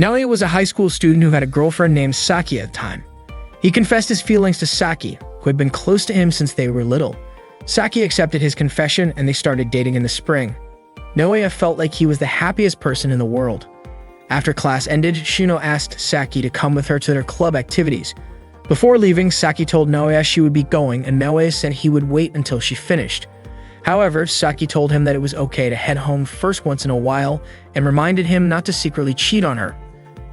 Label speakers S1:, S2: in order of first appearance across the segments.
S1: Naoya was a high school student who had a girlfriend named Saki at the time. He confessed his feelings to Saki, who had been close to him since they were little. Saki accepted his confession and they started dating in the spring. Naoya felt like he was the happiest person in the world. After class ended, Shino asked Saki to come with her to their club activities. Before leaving, Saki told Naoya she would be going and Naoya said he would wait until she finished. However, Saki told him that it was okay to head home first once in a while and reminded him not to secretly cheat on her.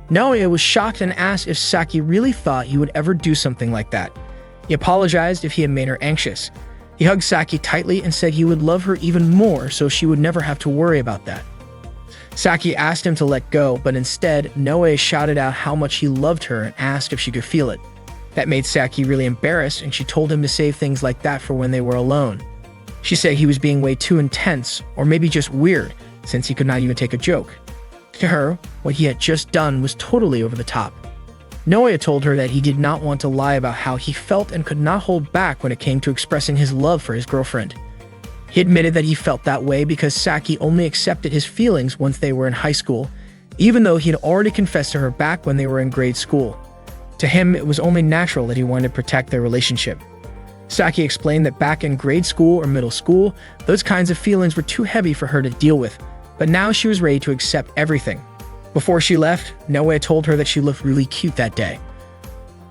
S1: Naoya was shocked and asked if Saki really thought he would ever do something like that. He apologized if he had made her anxious. He hugged Saki tightly and said he would love her even more so she would never have to worry about that. Saki asked him to let go, but instead, Naoya shouted out how much he loved her and asked if she could feel it. That made Saki really embarrassed and she told him to save things like that for when they were alone. She said he was being way too intense, or maybe just weird, since he could not even take a joke. To her, what he had just done was totally over the top. Naoya told her that he did not want to lie about how he felt and could not hold back when it came to expressing his love for his girlfriend. He admitted that he felt that way because Saki only accepted his feelings once they were in high school, even though he had already confessed to her back when they were in grade school. To him, it was only natural that he wanted to protect their relationship. Saki explained that back in grade school or middle school, those kinds of feelings were too heavy for her to deal with, but now she was ready to accept everything. Before she left, Naoya told her that she looked really cute that day.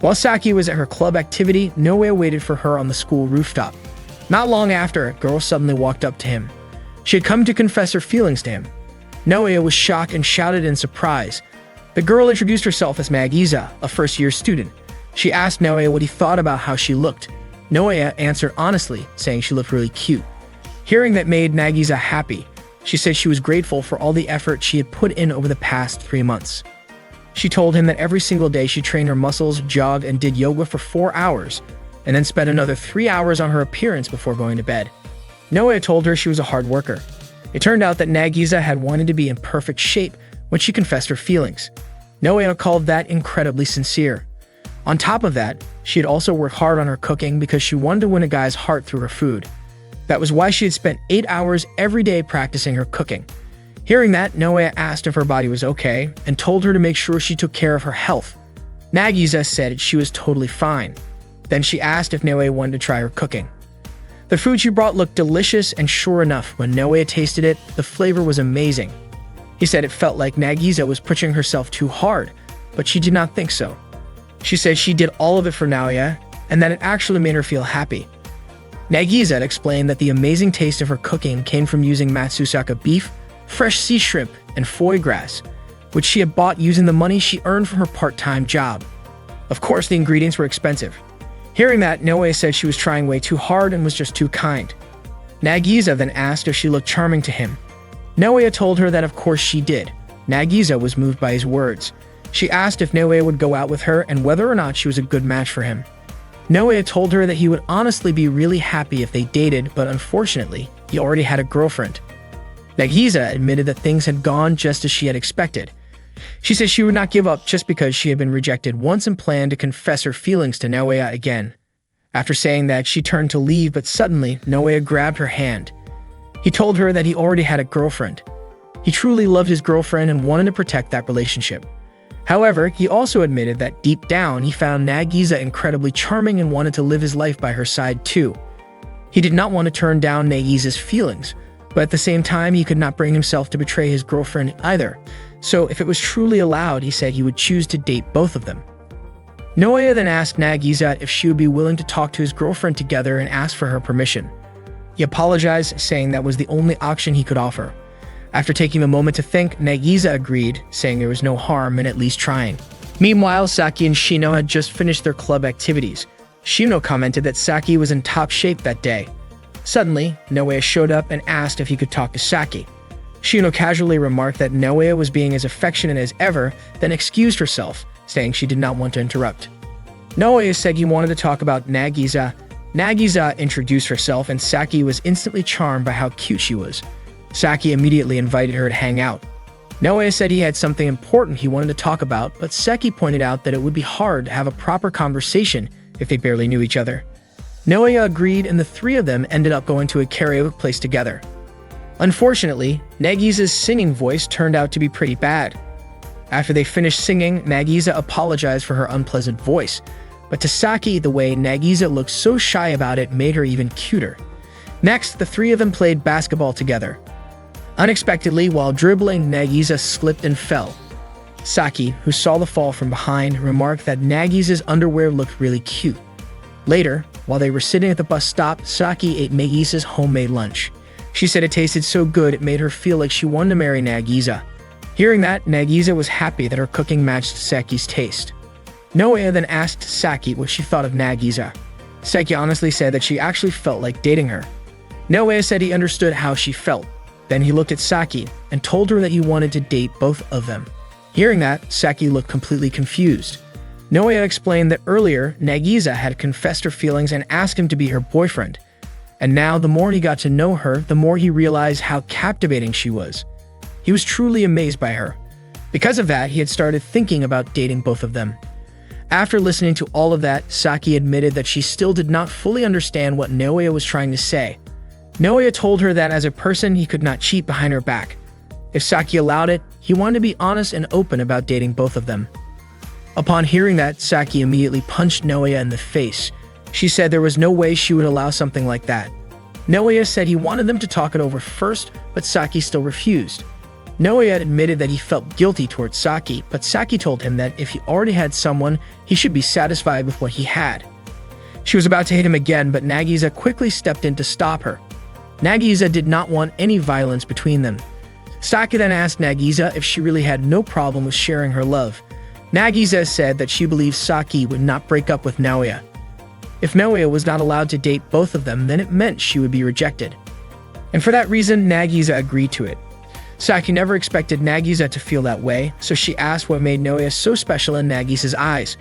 S1: While Saki was at her club activity, Naoya waited for her on the school rooftop. Not long after, a girl suddenly walked up to him. She had come to confess her feelings to him. Naoya was shocked and shouted in surprise. The girl introduced herself as Nagisa, a first-year student. She asked Naoya what he thought about how she looked. Naoya answered honestly, saying she looked really cute. Hearing that made Nagisa happy. She said she was grateful for all the effort she had put in over the past 3 months. She told him that every single day she trained her muscles, jogged, and did yoga for 4 hours, and then spent another 3 hours on her appearance before going to bed. Naoya told her she was a hard worker. It turned out that Nagisa had wanted to be in perfect shape when she confessed her feelings. Naoya called that incredibly sincere. On top of that, she had also worked hard on her cooking because she wanted to win a guy's heart through her food. That was why she had spent 8 hours every day practicing her cooking. Hearing that, Naoya asked if her body was okay and told her to make sure she took care of her health. Nagisa said she was totally fine. Then she asked if Naoya wanted to try her cooking. The food she brought looked delicious, and sure enough, when Naoya tasted it, the flavor was amazing. He said it felt like Nagisa was pushing herself too hard, but she did not think so. She said she did all of it for Naoya, and that it actually made her feel happy. Nagisa explained that the amazing taste of her cooking came from using Matsusaka beef, fresh sea shrimp, and foie gras, which she had bought using the money she earned from her part-time job. Of course, the ingredients were expensive. Hearing that, Naoya said she was trying way too hard and was just too kind. Nagisa then asked if she looked charming to him. Naoya told her that of course she did. Nagisa was moved by his words. She asked if Naoya would go out with her and whether or not she was a good match for him. Naoya told her that he would honestly be really happy if they dated, but unfortunately, he already had a girlfriend. Nagisa admitted that things had gone just as she had expected. She said she would not give up just because she had been rejected once and planned to confess her feelings to Naoya again. After saying that, she turned to leave, but suddenly, Naoya grabbed her hand. He told her that he already had a girlfriend. He truly loved his girlfriend and wanted to protect that relationship. However, he also admitted that deep down, he found Nagisa incredibly charming and wanted to live his life by her side too. He did not want to turn down Nagisa's feelings, but at the same time, he could not bring himself to betray his girlfriend either. So if it was truly allowed, he said he would choose to date both of them. Naoya then asked Nagisa if she would be willing to talk to his girlfriend together and asked for her permission. He apologized, saying that was the only option he could offer. After taking a moment to think, Nagisa agreed, saying there was no harm in at least trying. Meanwhile, Saki and Shino had just finished their club activities. Shino commented that Saki was in top shape that day. Suddenly, Naoya showed up and asked if he could talk to Saki. Shino casually remarked that Naoya was being as affectionate as ever, then excused herself, saying she did not want to interrupt. Naoya said he wanted to talk about Nagisa. Nagisa introduced herself and Saki was instantly charmed by how cute she was. Saki immediately invited her to hang out. Naoya said he had something important he wanted to talk about, but Saki pointed out that it would be hard to have a proper conversation if they barely knew each other. Naoya agreed and the three of them ended up going to a karaoke place together. Unfortunately, Nagisa's singing voice turned out to be pretty bad. After they finished singing, Nagisa apologized for her unpleasant voice, but to Saki, the way Nagisa looked so shy about it made her even cuter. Next, the three of them played basketball together. Unexpectedly, while dribbling, Nagisa slipped and fell. Saki, who saw the fall from behind, remarked that Nagisa's underwear looked really cute. Later, while they were sitting at the bus stop, Saki ate Nagisa's homemade lunch. She said it tasted so good it made her feel like she wanted to marry Nagisa. Hearing that, Nagisa was happy that her cooking matched Saki's taste. Naoya then asked Saki what she thought of Nagisa. Saki honestly said that she actually felt like dating her. Naoya said he understood how she felt. Then he looked at Saki and told her that he wanted to date both of them. Hearing that, Saki looked completely confused. Naoya explained that earlier, Nagisa had confessed her feelings and asked him to be her boyfriend. And now, the more he got to know her, the more he realized how captivating she was. He was truly amazed by her. Because of that, he had started thinking about dating both of them. After listening to all of that, Saki admitted that she still did not fully understand what Naoya was trying to say. Naoya told her that as a person, he could not cheat behind her back. If Saki allowed it, he wanted to be honest and open about dating both of them. Upon hearing that, Saki immediately punched Naoya in the face. She said there was no way she would allow something like that. Naoya said he wanted them to talk it over first, but Saki still refused. Naoya admitted that he felt guilty towards Saki, but Saki told him that if he already had someone, he should be satisfied with what he had. She was about to hit him again, but Nagisa quickly stepped in to stop her. Nagisa did not want any violence between them. Saki then asked Nagisa if she really had no problem with sharing her love. Nagisa said that she believed Saki would not break up with Naoya. If Naoya was not allowed to date both of them, then it meant she would be rejected. And for that reason, Nagisa agreed to it. Saki never expected Nagisa to feel that way, so she asked what made Naoya so special in Nagisa's eyes.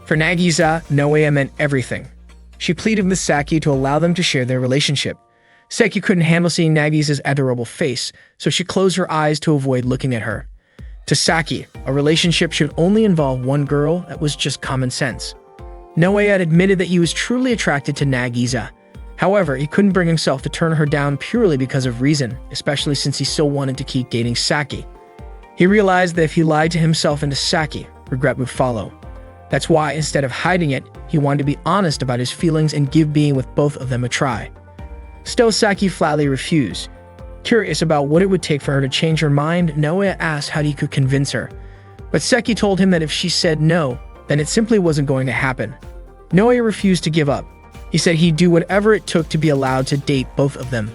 S1: For Nagisa, Naoya meant everything. She pleaded with Saki to allow them to share their relationship. Saki couldn't handle seeing Nagisa's adorable face, so she closed her eyes to avoid looking at her. To Saki, a relationship should only involve one girl. That was just common sense. Naoya had admitted that he was truly attracted to Nagisa. However, he couldn't bring himself to turn her down purely because of reason, especially since he still wanted to keep dating Saki. He realized that if he lied to himself and to Saki, regret would follow. That's why, instead of hiding it, he wanted to be honest about his feelings and give being with both of them a try. Still, Saki flatly refused. Curious about what it would take for her to change her mind, Naoya asked how he could convince her. But Saki told him that if she said no, then it simply wasn't going to happen. Naoya refused to give up. He said he'd do whatever it took to be allowed to date both of them.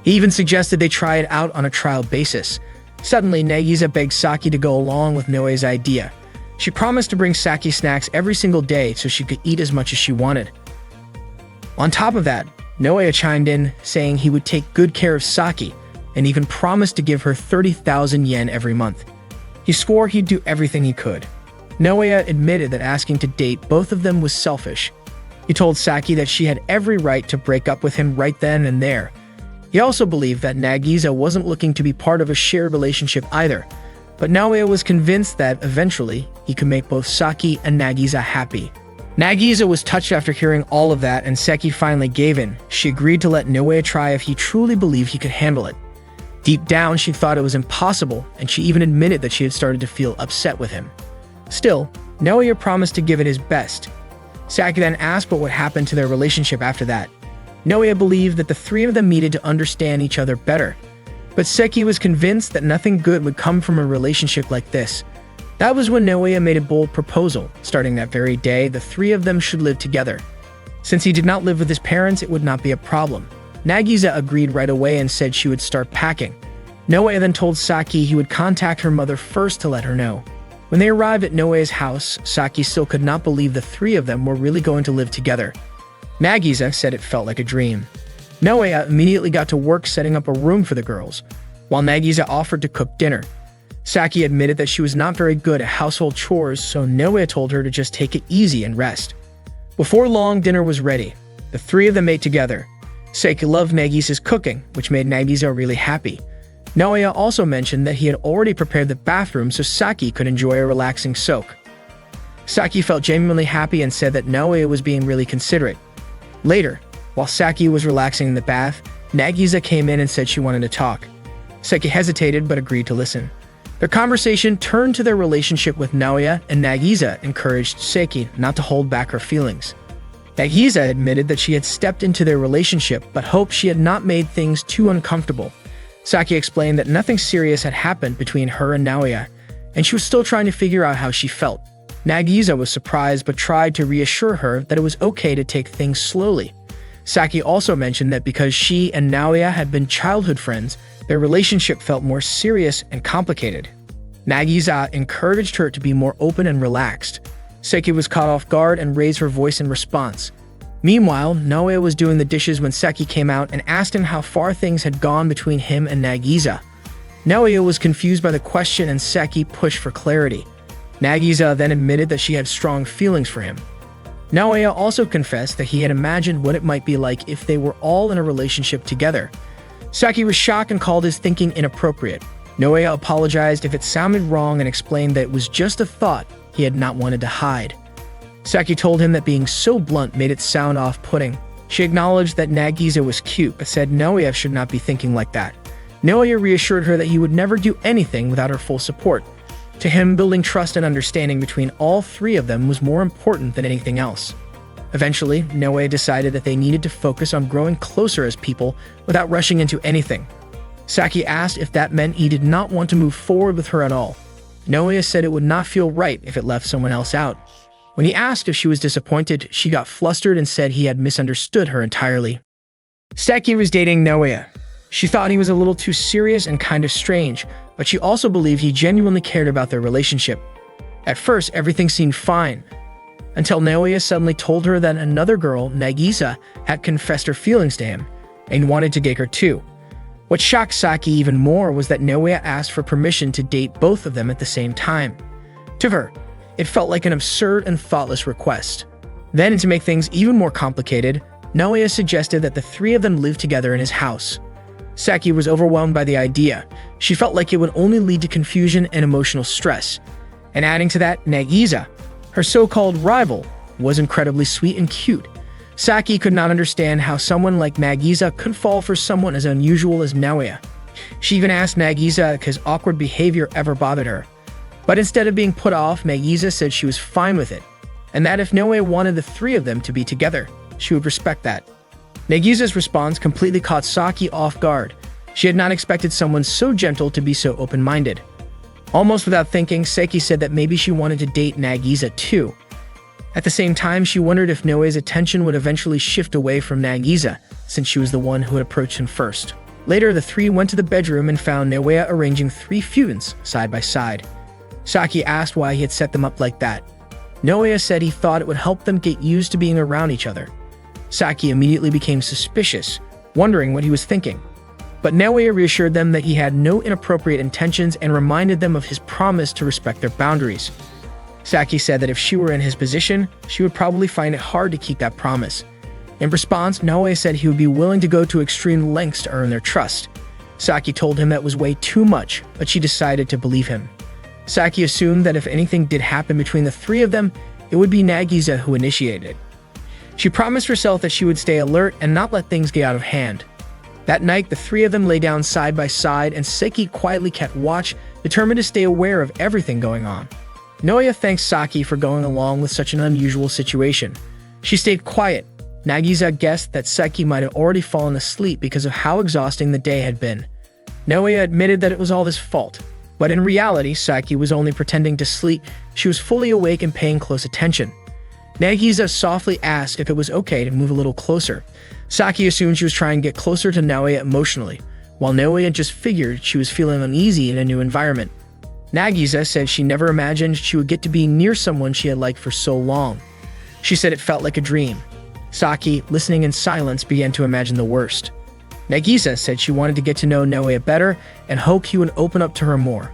S1: He even suggested they try it out on a trial basis. Suddenly, Nagisa begged Saki to go along with Naoya's idea. She promised to bring Saki snacks every single day so she could eat as much as she wanted. On top of that, Naoya chimed in, saying he would take good care of Saki, and even promised to give her 30,000 yen every month. He swore he'd do everything he could. Naoya admitted that asking to date both of them was selfish. He told Saki that she had every right to break up with him right then and there. He also believed that Nagisa wasn't looking to be part of a shared relationship either, but Naoya was convinced that eventually he could make both Saki and Nagisa happy. Nagisa was touched after hearing all of that, and Saki finally gave in. She agreed to let Naoya try if he truly believed he could handle it. Deep down, she thought it was impossible, and she even admitted that she had started to feel upset with him. Still, Naoya promised to give it his best. Saki then asked what would happen to their relationship after that. Naoya believed that the three of them needed to understand each other better, but Saki was convinced that nothing good would come from a relationship like this. That was when Naoya made a bold proposal. Starting that very day, the three of them should live together. Since he did not live with his parents, it would not be a problem. Nagisa agreed right away and said she would start packing. Naoya then told Saki he would contact her mother first to let her know. When they arrived at Naoya's house, Saki still could not believe the three of them were really going to live together. Nagisa said it felt like a dream. Naoya immediately got to work setting up a room for the girls, while Nagisa offered to cook dinner. Saki admitted that she was not very good at household chores, so Naoya told her to just take it easy and rest. Before long, dinner was ready. The three of them ate together. Saki loved Nagisa's cooking, which made Nagisa really happy. Naoya also mentioned that he had already prepared the bathroom so Saki could enjoy a relaxing soak. Saki felt genuinely happy and said that Naoya was being really considerate. Later, while Saki was relaxing in the bath, Nagisa came in and said she wanted to talk. Saki hesitated but agreed to listen. Their conversation turned to their relationship with Naoya, and Nagisa encouraged Saki not to hold back her feelings. Nagisa admitted that she had stepped into their relationship but hoped she had not made things too uncomfortable. Saki explained that nothing serious had happened between her and Naoya, and she was still trying to figure out how she felt. Nagisa was surprised but tried to reassure her that it was okay to take things slowly. Saki also mentioned that because she and Naoya had been childhood friends, their relationship felt more serious and complicated. Nagisa encouraged her to be more open and relaxed. Saki was caught off guard and raised her voice in response. Meanwhile, Naoya was doing the dishes when Saki came out and asked him how far things had gone between him and Nagisa. Naoya was confused by the question and Saki pushed for clarity. Nagisa then admitted that she had strong feelings for him. Naoya also confessed that he had imagined what it might be like if they were all in a relationship together. Saki was shocked and called his thinking inappropriate. Naoya apologized if it sounded wrong and explained that it was just a thought he had not wanted to hide. Saki told him that being so blunt made it sound off-putting. She acknowledged that Nagisa was cute, but said Naoya should not be thinking like that. Naoya reassured her that he would never do anything without her full support. To him, building trust and understanding between all three of them was more important than anything else. Eventually, Naoya decided that they needed to focus on growing closer as people without rushing into anything. Saki asked if that meant he did not want to move forward with her at all. Naoya said it would not feel right if it left someone else out. When he asked if she was disappointed, she got flustered and said he had misunderstood her entirely. Saki was dating Naoya. She thought he was a little too serious and kind of strange, but she also believed he genuinely cared about their relationship. At first, everything seemed fine, until Naoya suddenly told her that another girl, Nagisa, had confessed her feelings to him and wanted to date her too. What shocked Saki even more was that Naoya asked for permission to date both of them at the same time. To her, it felt like an absurd and thoughtless request. Then, to make things even more complicated, Naoya suggested that the three of them live together in his house. Saki was overwhelmed by the idea. She felt like it would only lead to confusion and emotional stress. And adding to that, Nagisa, her so-called rival, was incredibly sweet and cute. Saki could not understand how someone like Nagisa could fall for someone as unusual as Naoya. She even asked Nagisa if his awkward behavior ever bothered her. But instead of being put off, Nagisa said she was fine with it, and that if Naoya wanted the three of them to be together, she would respect that. Nagisa's response completely caught Saki off guard. She had not expected someone so gentle to be so open-minded. Almost without thinking, Saki said that maybe she wanted to date Nagisa too. At the same time, she wondered if Naoya's attention would eventually shift away from Nagisa, since she was the one who had approached him first. Later, the three went to the bedroom and found Naoya arranging 3 futons side by side. Saki asked why he had set them up like that. Naoya said he thought it would help them get used to being around each other. Saki immediately became suspicious, wondering what he was thinking. But Naoya reassured them that he had no inappropriate intentions and reminded them of his promise to respect their boundaries. Saki said that if she were in his position, she would probably find it hard to keep that promise. In response, Naoya said he would be willing to go to extreme lengths to earn their trust. Saki told him that was way too much, but she decided to believe him. Saki assumed that if anything did happen between the three of them, it would be Nagisa who initiated it. She promised herself that she would stay alert and not let things get out of hand. That night, the three of them lay down side by side and Saki quietly kept watch, determined to stay aware of everything going on. Naoya thanked Saki for going along with such an unusual situation. She stayed quiet. Nagisa guessed that Saki might have already fallen asleep because of how exhausting the day had been. Naoya admitted that it was all his fault. But in reality, Saki was only pretending to sleep. She was fully awake and paying close attention. Nagisa softly asked if it was okay to move a little closer. Saki assumed she was trying to get closer to Naoya emotionally, while Naoya just figured she was feeling uneasy in a new environment. Nagisa said she never imagined she would get to be near someone she had liked for so long. She said it felt like a dream. Saki, listening in silence, began to imagine the worst. Nagisa said she wanted to get to know Naoya better and hoped he would open up to her more.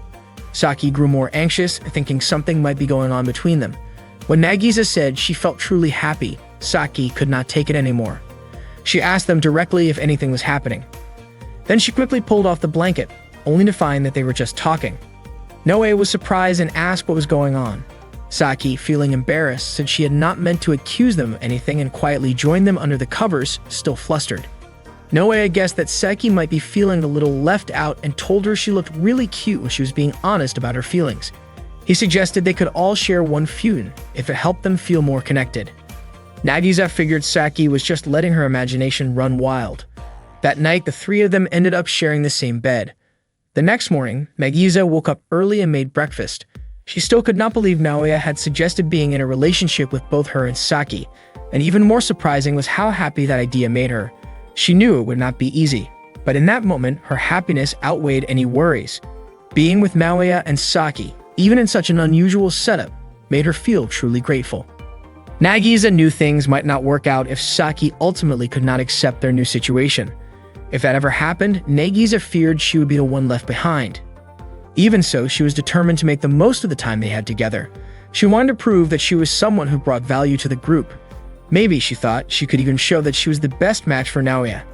S1: Saki grew more anxious, thinking something might be going on between them. When Nagisa said she felt truly happy, Saki could not take it anymore. She asked them directly if anything was happening. Then she quickly pulled off the blanket, only to find that they were just talking. Naoya was surprised and asked what was going on. Saki, feeling embarrassed, said she had not meant to accuse them of anything and quietly joined them under the covers, still flustered. Naoya guessed that Saki might be feeling a little left out and told her she looked really cute when she was being honest about her feelings. He suggested they could all share one Fune if it helped them feel more connected. Nagisa figured Saki was just letting her imagination run wild. That night, the three of them ended up sharing the same bed. The next morning, Nagisa woke up early and made breakfast. She still could not believe Naoya had suggested being in a relationship with both her and Saki, and even more surprising was how happy that idea made her. She knew it would not be easy, but in that moment, her happiness outweighed any worries. Being with Naoya and Saki, even in such an unusual setup, made her feel truly grateful. Nagisa knew things might not work out if Saki ultimately could not accept their new situation. If that ever happened, Nagisa feared she would be the one left behind. Even so, she was determined to make the most of the time they had together. She wanted to prove that she was someone who brought value to the group. Maybe, she thought, she could even show that she was the best match for Naoya.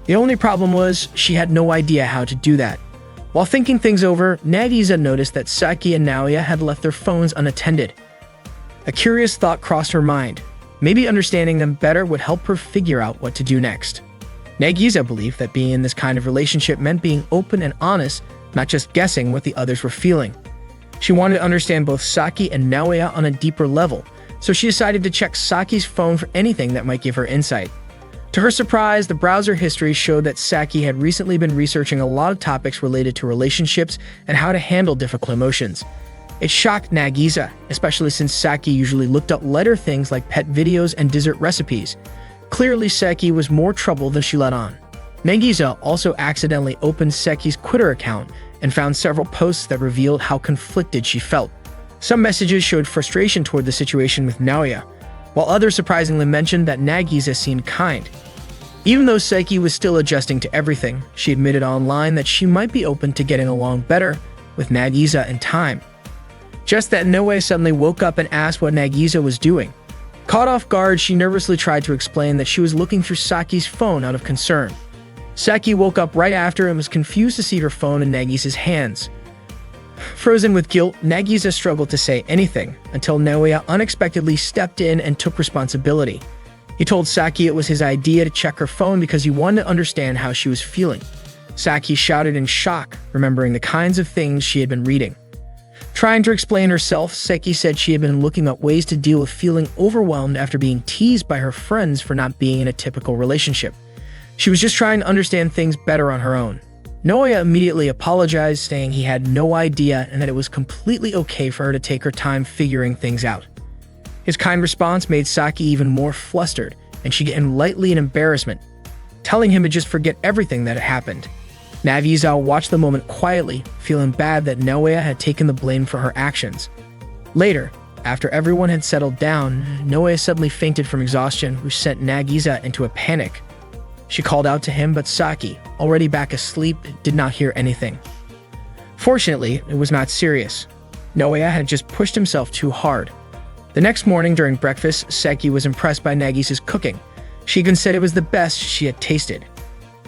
S1: The only problem was, she had no idea how to do that. While thinking things over, Nagisa noticed that Saki and Naoya had left their phones unattended. A curious thought crossed her mind. Maybe understanding them better would help her figure out what to do next. Nagisa believed that being in this kind of relationship meant being open and honest, not just guessing what the others were feeling. She wanted to understand both Saki and Naoya on a deeper level, so she decided to check Saki's phone for anything that might give her insight. To her surprise, the browser history showed that Saki had recently been researching a lot of topics related to relationships and how to handle difficult emotions. It shocked Nagisa, especially since Saki usually looked up lighter things like pet videos and dessert recipes. Clearly, Saki was more trouble than she let on. Nagisa also accidentally opened Saki's Twitter account and found several posts that revealed how conflicted she felt. Some messages showed frustration toward the situation with Naoya, while others surprisingly mentioned that Nagisa seemed kind. Even though Saki was still adjusting to everything, she admitted online that she might be open to getting along better with Nagisa in time. Just then, Naoya suddenly woke up and asked what Nagisa was doing. Caught off guard, she nervously tried to explain that she was looking through Saki's phone out of concern. Saki woke up right after and was confused to see her phone in Nagisa's hands. Frozen with guilt, Nagisa struggled to say anything until Naoya unexpectedly stepped in and took responsibility. He told Saki it was his idea to check her phone because he wanted to understand how she was feeling. Saki shouted in shock, remembering the kinds of things she had been reading. Trying to explain herself, Saki said she had been looking up ways to deal with feeling overwhelmed after being teased by her friends for not being in a typical relationship. She was just trying to understand things better on her own. Naoya immediately apologized, saying he had no idea and that it was completely okay for her to take her time figuring things out. His kind response made Saki even more flustered, and she began lightly in embarrassment, telling him to just forget everything that had happened. Nagisa watched the moment quietly, feeling bad that Naoya had taken the blame for her actions. Later, after everyone had settled down, Naoya suddenly fainted from exhaustion, which sent Nagisa into a panic. She called out to him, but Saki, already back asleep, did not hear anything. Fortunately, it was not serious. Naoya had just pushed himself too hard. The next morning during breakfast, Saki was impressed by Nagisa's cooking. She even said it was the best she had tasted.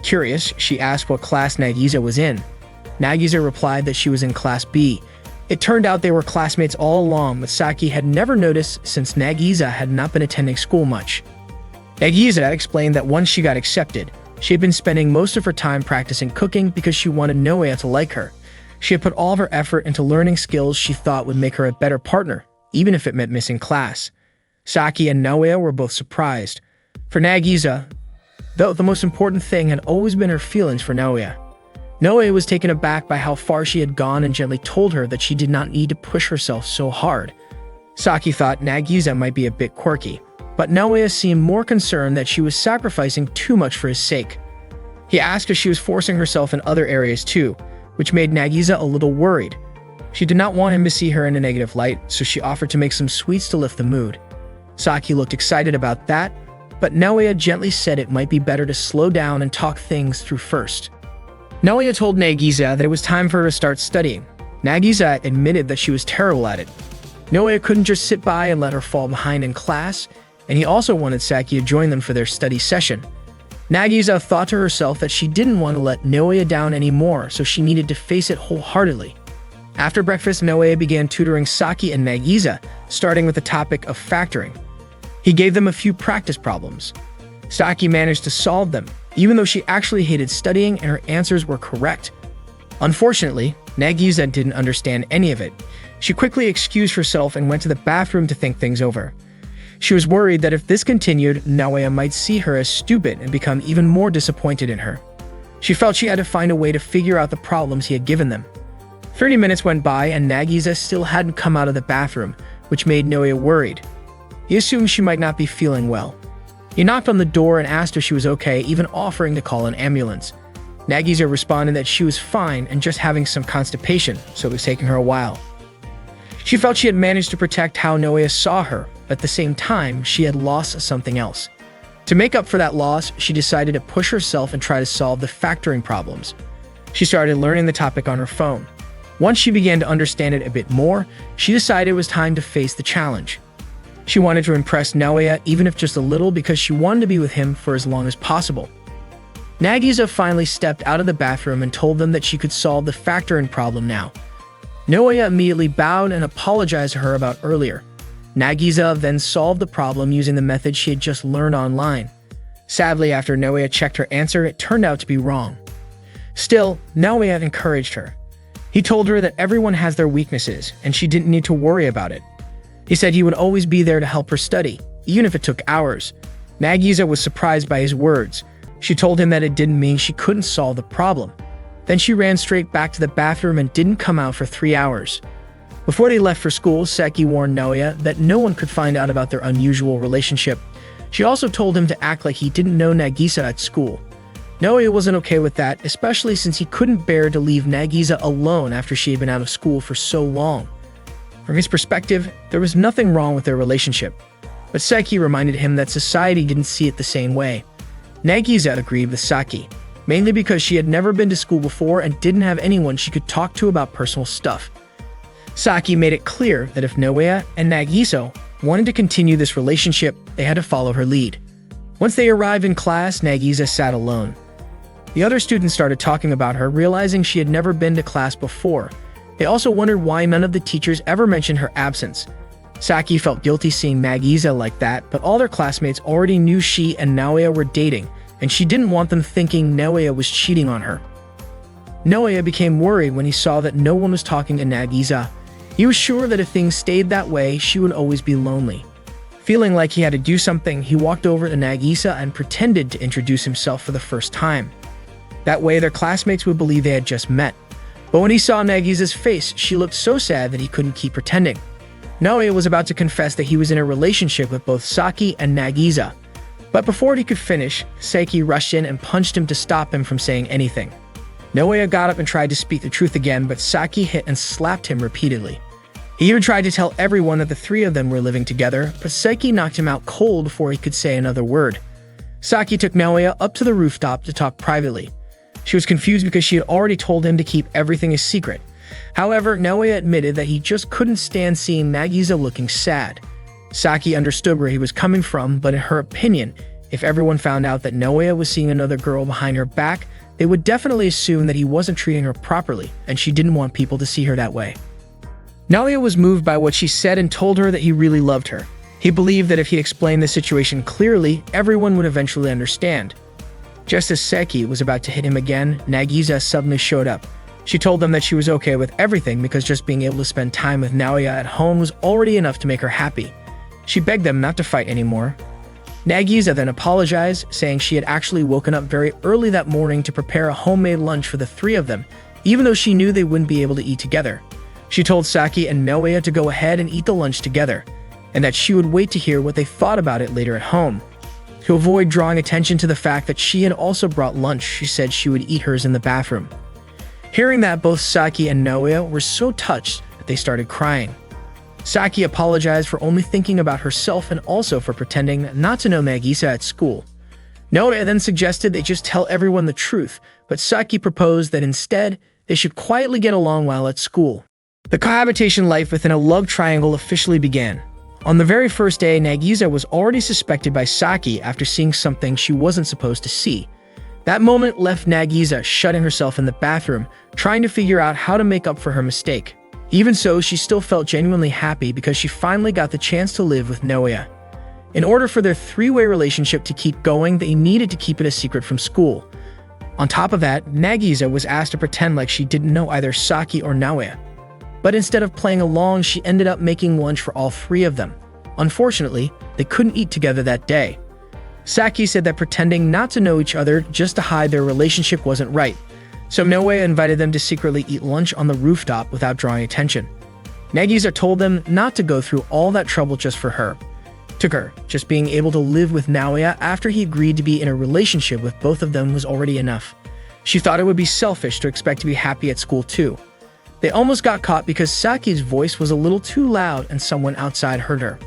S1: Curious, she asked what class Nagisa was in. Nagisa replied that she was in Class B. It turned out they were classmates all along, but Saki had never noticed since Nagisa had not been attending school much. Nagisa explained that once she got accepted, she had been spending most of her time practicing cooking because she wanted Naoya to like her. She had put all of her effort into learning skills she thought would make her a better partner, even if it meant missing class. Saki and Naoya were both surprised. For Nagisa, though, the most important thing had always been her feelings for Naoya. Naoya was taken aback by how far she had gone and gently told her that she did not need to push herself so hard. Saki thought Nagisa might be a bit quirky, but Naoya seemed more concerned that she was sacrificing too much for his sake. He asked if she was forcing herself in other areas too, which made Nagisa a little worried. She did not want him to see her in a negative light, so she offered to make some sweets to lift the mood. Saki looked excited about that, but Naoya gently said it might be better to slow down and talk things through first. Naoya told Nagisa that it was time for her to start studying. Nagisa admitted that she was terrible at it. Naoya couldn't just sit by and let her fall behind in class, and he also wanted Saki to join them for their study session. Nagisa thought to herself that she didn't want to let Naoya down anymore, so she needed to face it wholeheartedly. After breakfast, Naoya began tutoring Saki and Nagisa, starting with the topic of factoring. He gave them a few practice problems. Saki managed to solve them, even though she actually hated studying and her answers were correct. Unfortunately, Nagisa didn't understand any of it. She quickly excused herself and went to the bathroom to think things over. She was worried that if this continued, Naoya might see her as stupid and become even more disappointed in her. She felt she had to find a way to figure out the problems he had given them. 30 minutes went by and Nagisa still hadn't come out of the bathroom, which made Naoya worried. He assumed she might not be feeling well. He knocked on the door and asked if she was okay, even offering to call an ambulance. Nagisa responded that she was fine and just having some constipation, so it was taking her a while. She felt she had managed to protect how Naoya saw her, but at the same time, she had lost something else. To make up for that loss, she decided to push herself and try to solve the factoring problems. She started learning the topic on her phone. Once she began to understand it a bit more, she decided it was time to face the challenge. She wanted to impress Naoya, even if just a little, because she wanted to be with him for as long as possible. Nagisa finally stepped out of the bathroom and told them that she could solve the factoring problem now. Naoya immediately bowed and apologized to her about earlier. Nagisa then solved the problem using the method she had just learned online. Sadly, after Naoya checked her answer, it turned out to be wrong. Still, Naoya encouraged her. He told her that everyone has their weaknesses, and she didn't need to worry about it. He said he would always be there to help her study, even if it took hours. Nagisa was surprised by his words. She told him that it didn't mean she couldn't solve the problem. Then she ran straight back to the bathroom and didn't come out for 3 hours. Before they left for school, Seki warned Naoya that no one could find out about their unusual relationship. She also told him to act like he didn't know Nagisa at school. Naoya wasn't okay with that, especially since he couldn't bear to leave Nagisa alone after she had been out of school for so long. From his perspective, there was nothing wrong with their relationship, but Seki reminded him that society didn't see it the same way. Nagisa agreed with Saki, mainly because she had never been to school before and didn't have anyone she could talk to about personal stuff. Saki made it clear that if Naoya and Nagisa wanted to continue this relationship, they had to follow her lead. Once they arrived in class, Nagisa sat alone. The other students started talking about her, realizing she had never been to class before. They also wondered why none of the teachers ever mentioned her absence. Saki felt guilty seeing Nagisa like that, but all their classmates already knew she and Naoya were dating, and she didn't want them thinking Naoya was cheating on her. Naoya became worried when he saw that no one was talking to Nagisa. He was sure that if things stayed that way, she would always be lonely. Feeling like he had to do something, he walked over to Nagisa and pretended to introduce himself for the first time. That way, their classmates would believe they had just met. But when he saw Nagisa's face, she looked so sad that he couldn't keep pretending. Naoya was about to confess that he was in a relationship with both Saki and Nagisa. But before he could finish, Saki rushed in and punched him to stop him from saying anything. Naoya got up and tried to speak the truth again, but Saki hit and slapped him repeatedly. He even tried to tell everyone that the three of them were living together, but Saki knocked him out cold before he could say another word. Saki took Naoya up to the rooftop to talk privately. She was confused because she had already told him to keep everything a secret. However, Naoya admitted that he just couldn't stand seeing Nagisa looking sad. Saki understood where he was coming from, but in her opinion, if everyone found out that Naoya was seeing another girl behind her back, they would definitely assume that he wasn't treating her properly, and she didn't want people to see her that way. Naoya was moved by what she said and told her that he really loved her. He believed that if he explained the situation clearly, everyone would eventually understand. Just as Seki was about to hit him again, Nagisa suddenly showed up. She told them that she was okay with everything because just being able to spend time with Naoya at home was already enough to make her happy. She begged them not to fight anymore. Nagisa then apologized, saying she had actually woken up very early that morning to prepare a homemade lunch for the three of them, even though she knew they wouldn't be able to eat together. She told Saki and Naoya to go ahead and eat the lunch together, and that she would wait to hear what they thought about it later at home. To avoid drawing attention to the fact that she had also brought lunch, she said she would eat hers in the bathroom. Hearing that, both Saki and Naoya were so touched that they started crying. Saki apologized for only thinking about herself and also for pretending not to know Nagisa at school. Naoya then suggested they just tell everyone the truth, but Saki proposed that instead, they should quietly get along while at school. The cohabitation life within a love triangle officially began. On the very first day, Nagisa was already suspected by Saki after seeing something she wasn't supposed to see. That moment left Nagisa shutting herself in the bathroom, trying to figure out how to make up for her mistake. Even so, she still felt genuinely happy because she finally got the chance to live with Naoya. In order for their three-way relationship to keep going, they needed to keep it a secret from school. On top of that, Nagisa was asked to pretend like she didn't know either Saki or Naoya. But instead of playing along, she ended up making lunch for all three of them. Unfortunately, they couldn't eat together that day. Saki said that pretending not to know each other just to hide their relationship wasn't right, so Naoya invited them to secretly eat lunch on the rooftop without drawing attention. Nagisa told them not to go through all that trouble just for her. To her, just being able to live with Naoya after he agreed to be in a relationship with both of them was already enough. She thought it would be selfish to expect to be happy at school too. They almost got caught because Saki's voice was a little too loud and someone outside heard her.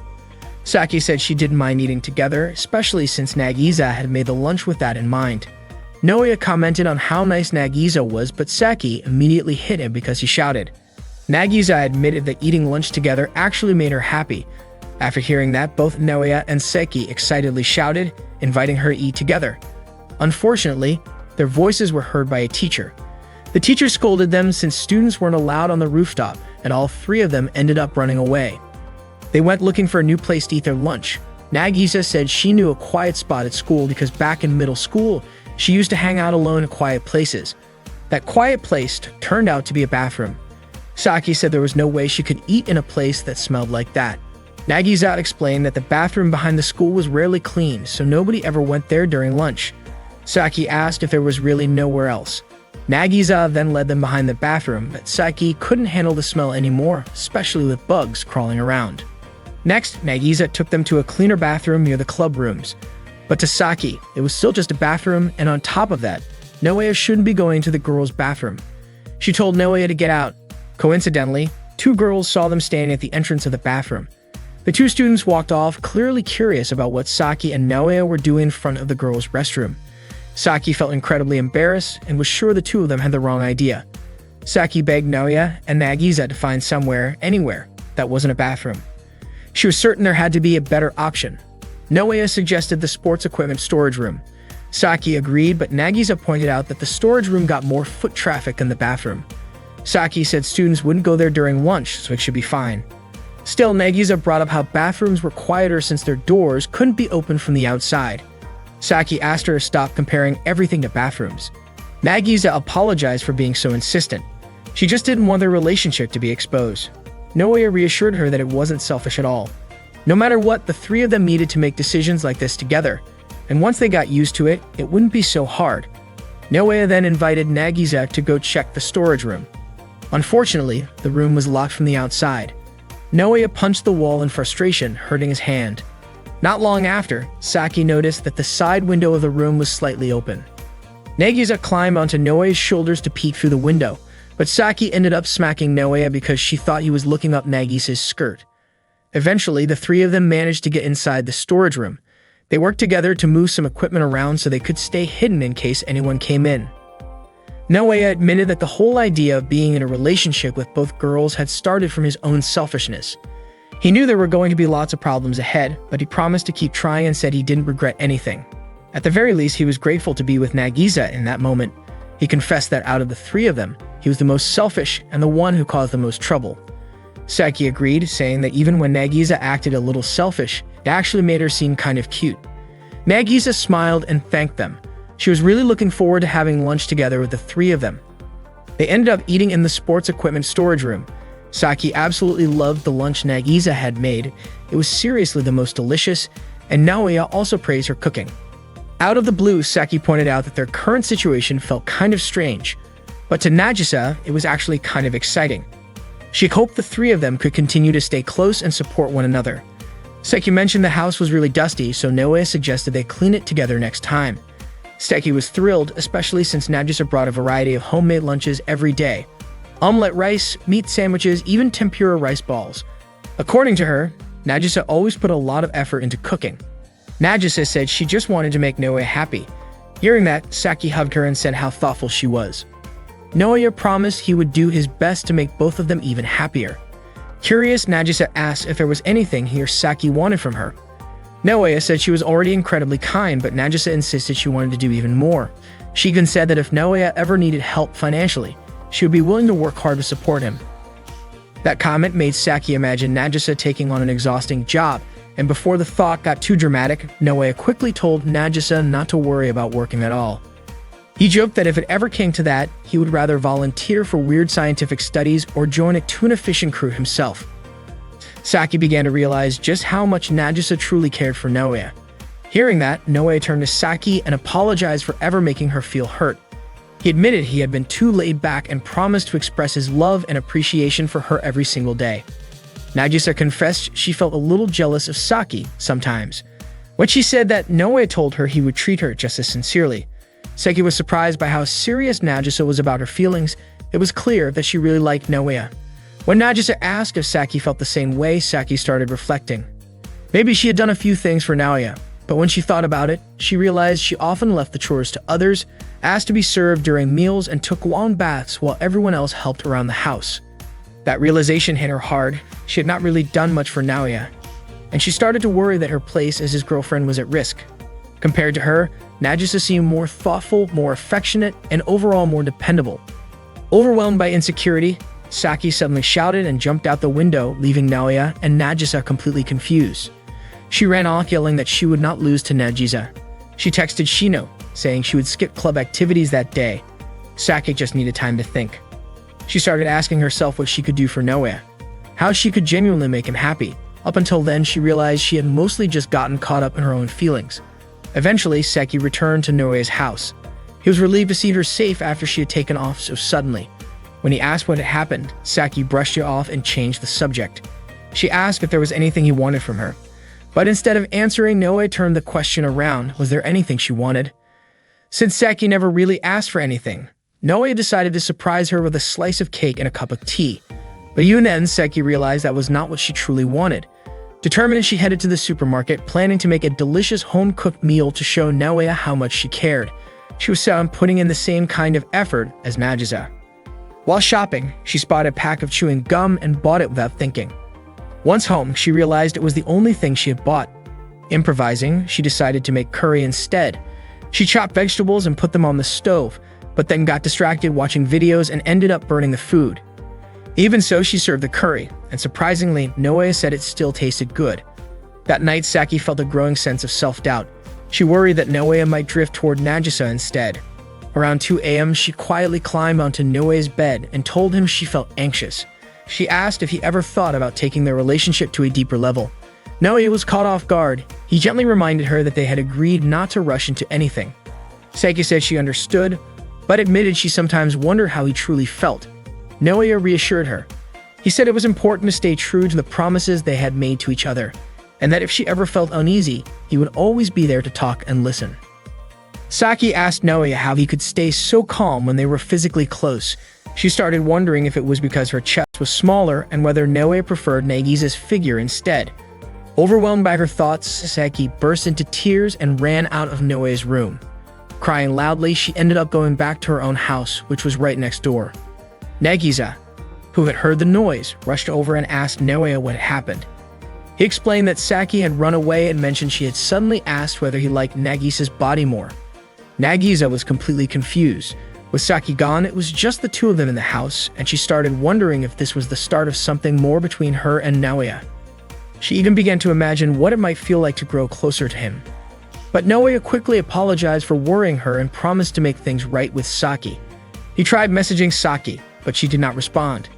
S1: Saki said she didn't mind eating together, especially since Nagisa had made the lunch with that in mind. Naoya commented on how nice Nagisa was, but Saki immediately hit him because he shouted. Nagisa admitted that eating lunch together actually made her happy. After hearing that, both Naoya and Saki excitedly shouted, inviting her to eat together. Unfortunately, their voices were heard by a teacher. The teacher scolded them since students weren't allowed on the rooftop, and all three of them ended up running away. They went looking for a new place to eat their lunch. Nagisa said she knew a quiet spot at school because back in middle school, she used to hang out alone in quiet places. That quiet place turned out to be a bathroom. Saki said there was no way she could eat in a place that smelled like that. Nagisa explained that the bathroom behind the school was rarely cleaned, so nobody ever went there during lunch. Saki asked if there was really nowhere else. Nagisa then led them behind the bathroom, but Saki couldn't handle the smell anymore, especially with bugs crawling around. Next, Nagisa took them to a cleaner bathroom near the club rooms. But to Saki, it was still just a bathroom, and on top of that, Naoya shouldn't be going to the girls' bathroom. She told Naoya to get out. Coincidentally, two girls saw them standing at the entrance of the bathroom. The two students walked off, clearly curious about what Saki and Naoya were doing in front of the girls' restroom. Saki felt incredibly embarrassed and was sure the two of them had the wrong idea. Saki begged Naoya and Nagisa to find somewhere, anywhere, that wasn't a bathroom. She was certain there had to be a better option. Naoya suggested the sports equipment storage room. Saki agreed, but Nagisa pointed out that the storage room got more foot traffic than the bathroom. Saki said students wouldn't go there during lunch, so it should be fine. Still, Nagisa brought up how bathrooms were quieter since their doors couldn't be opened from the outside. Saki asked her to stop comparing everything to bathrooms. Nagisa apologized for being so insistent. She just didn't want their relationship to be exposed. Naoya reassured her that it wasn't selfish at all. No matter what, the three of them needed to make decisions like this together, and once they got used to it, it wouldn't be so hard. Naoya then invited Nagisa to go check the storage room. Unfortunately, the room was locked from the outside. Naoya punched the wall in frustration, hurting his hand. Not long after, Saki noticed that the side window of the room was slightly open. Nagisa climbed onto Naoya's shoulders to peek through the window, but Saki ended up smacking Naoya because she thought he was looking up Nagisa's skirt. Eventually, the three of them managed to get inside the storage room. They worked together to move some equipment around so they could stay hidden in case anyone came in. Naoya admitted that the whole idea of being in a relationship with both girls had started from his own selfishness. He knew there were going to be lots of problems ahead, but he promised to keep trying and said he didn't regret anything. At the very least, he was grateful to be with Nagisa in that moment. He confessed that out of the three of them, he was the most selfish and the one who caused the most trouble. Saki agreed, saying that even when Nagisa acted a little selfish, it actually made her seem kind of cute. Nagisa smiled and thanked them. She was really looking forward to having lunch together with the three of them. They ended up eating in the sports equipment storage room. Saki absolutely loved the lunch Nagisa had made. It was seriously the most delicious, and Naoya also praised her cooking. Out of the blue, Saki pointed out that their current situation felt kind of strange, but to Nagisa, it was actually kind of exciting. She hoped the three of them could continue to stay close and support one another. Saki mentioned the house was really dusty, so Naoya suggested they clean it together next time. Saki was thrilled, especially since Nagisa brought a variety of homemade lunches every day. Omelette rice, meat sandwiches, even tempura rice balls. According to her, Nagisa always put a lot of effort into cooking. Nagisa said she just wanted to make Naoya happy. Hearing that, Saki hugged her and said how thoughtful she was. Naoya promised he would do his best to make both of them even happier. Curious, Nagisa asked if there was anything he or Saki wanted from her. Naoya said she was already incredibly kind, but Nagisa insisted she wanted to do even more. She even said that if Naoya ever needed help financially, she would be willing to work hard to support him. That comment made Saki imagine Nagisa taking on an exhausting job and before the thought got too dramatic, Naoya quickly told Nagisa not to worry about working at all. He joked that if it ever came to that, he would rather volunteer for weird scientific studies or join a tuna fishing crew himself. Saki began to realize just how much Nagisa truly cared for Naoya. Hearing that, Naoya turned to Saki and apologized for ever making her feel hurt. He admitted he had been too laid back and promised to express his love and appreciation for her every single day. Nagisa confessed she felt a little jealous of Saki sometimes, when she said that Naoya told her he would treat her just as sincerely. Saki was surprised by how serious Nagisa was about her feelings. It was clear that she really liked Naoya. When Nagisa asked if Saki felt the same way, Saki started reflecting. Maybe she had done a few things for Naoya, but when she thought about it, she realized she often left the chores to others, asked to be served during meals, and took long baths while everyone else helped around the house. That realization hit her hard. She had not really done much for Naoya, and she started to worry that her place as his girlfriend was at risk. Compared to her, Nagisa seemed more thoughtful, more affectionate, and overall more dependable. Overwhelmed by insecurity, Saki suddenly shouted and jumped out the window, leaving Naoya and Nagisa completely confused. She ran off yelling that she would not lose to Nagisa. She texted Shino, saying she would skip club activities that day. Saki just needed time to think. She started asking herself what she could do for Naoya, how she could genuinely make him happy. Up until then, she realized she had mostly just gotten caught up in her own feelings. Eventually, Saki returned to Naoya's house. He was relieved to see her safe after she had taken off so suddenly. When he asked what had happened, Saki brushed it off and changed the subject. She asked if there was anything he wanted from her. But instead of answering, Naoya turned the question around. Was there anything she wanted? Since Saki never really asked for anything, Naoya decided to surprise her with a slice of cake and a cup of tea. But even then, Saki realized that was not what she truly wanted. Determined, she headed to the supermarket, planning to make a delicious home-cooked meal to show Naoya how much she cared. She was set on putting in the same kind of effort as Nagisa. While shopping, she spotted a pack of chewing gum and bought it without thinking. Once home, she realized it was the only thing she had bought. Improvising, she decided to make curry instead. She chopped vegetables and put them on the stove, but then got distracted watching videos and ended up burning the food. Even so, she served the curry, and surprisingly, Naoya said it still tasted good. That night, Saki felt a growing sense of self-doubt. She worried that Naoya might drift toward Nagisa instead. Around 2 a.m., she quietly climbed onto Naoya's bed and told him she felt anxious. She asked if he ever thought about taking their relationship to a deeper level. Naoya was caught off guard. He gently reminded her that they had agreed not to rush into anything. Saki said she understood, but admitted she sometimes wondered how he truly felt. Naoya reassured her. He said it was important to stay true to the promises they had made to each other, and that if she ever felt uneasy, he would always be there to talk and listen. Saki asked Naoya how he could stay so calm when they were physically close. She started wondering if it was because her chest was smaller and whether Naoya preferred Nagisa's figure instead. Overwhelmed by her thoughts, Saki burst into tears and ran out of Naoya's room. Crying loudly, she ended up going back to her own house, which was right next door. Nagisa, who had heard the noise, rushed over and asked Naoya what had happened. He explained that Saki had run away and mentioned she had suddenly asked whether he liked Nagisa's body more. Nagisa was completely confused. With Saki gone, it was just the two of them in the house, and she started wondering if this was the start of something more between her and Naoya. She even began to imagine what it might feel like to grow closer to him. But Naoya quickly apologized for worrying her and promised to make things right with Saki. He tried messaging Saki, but she did not respond.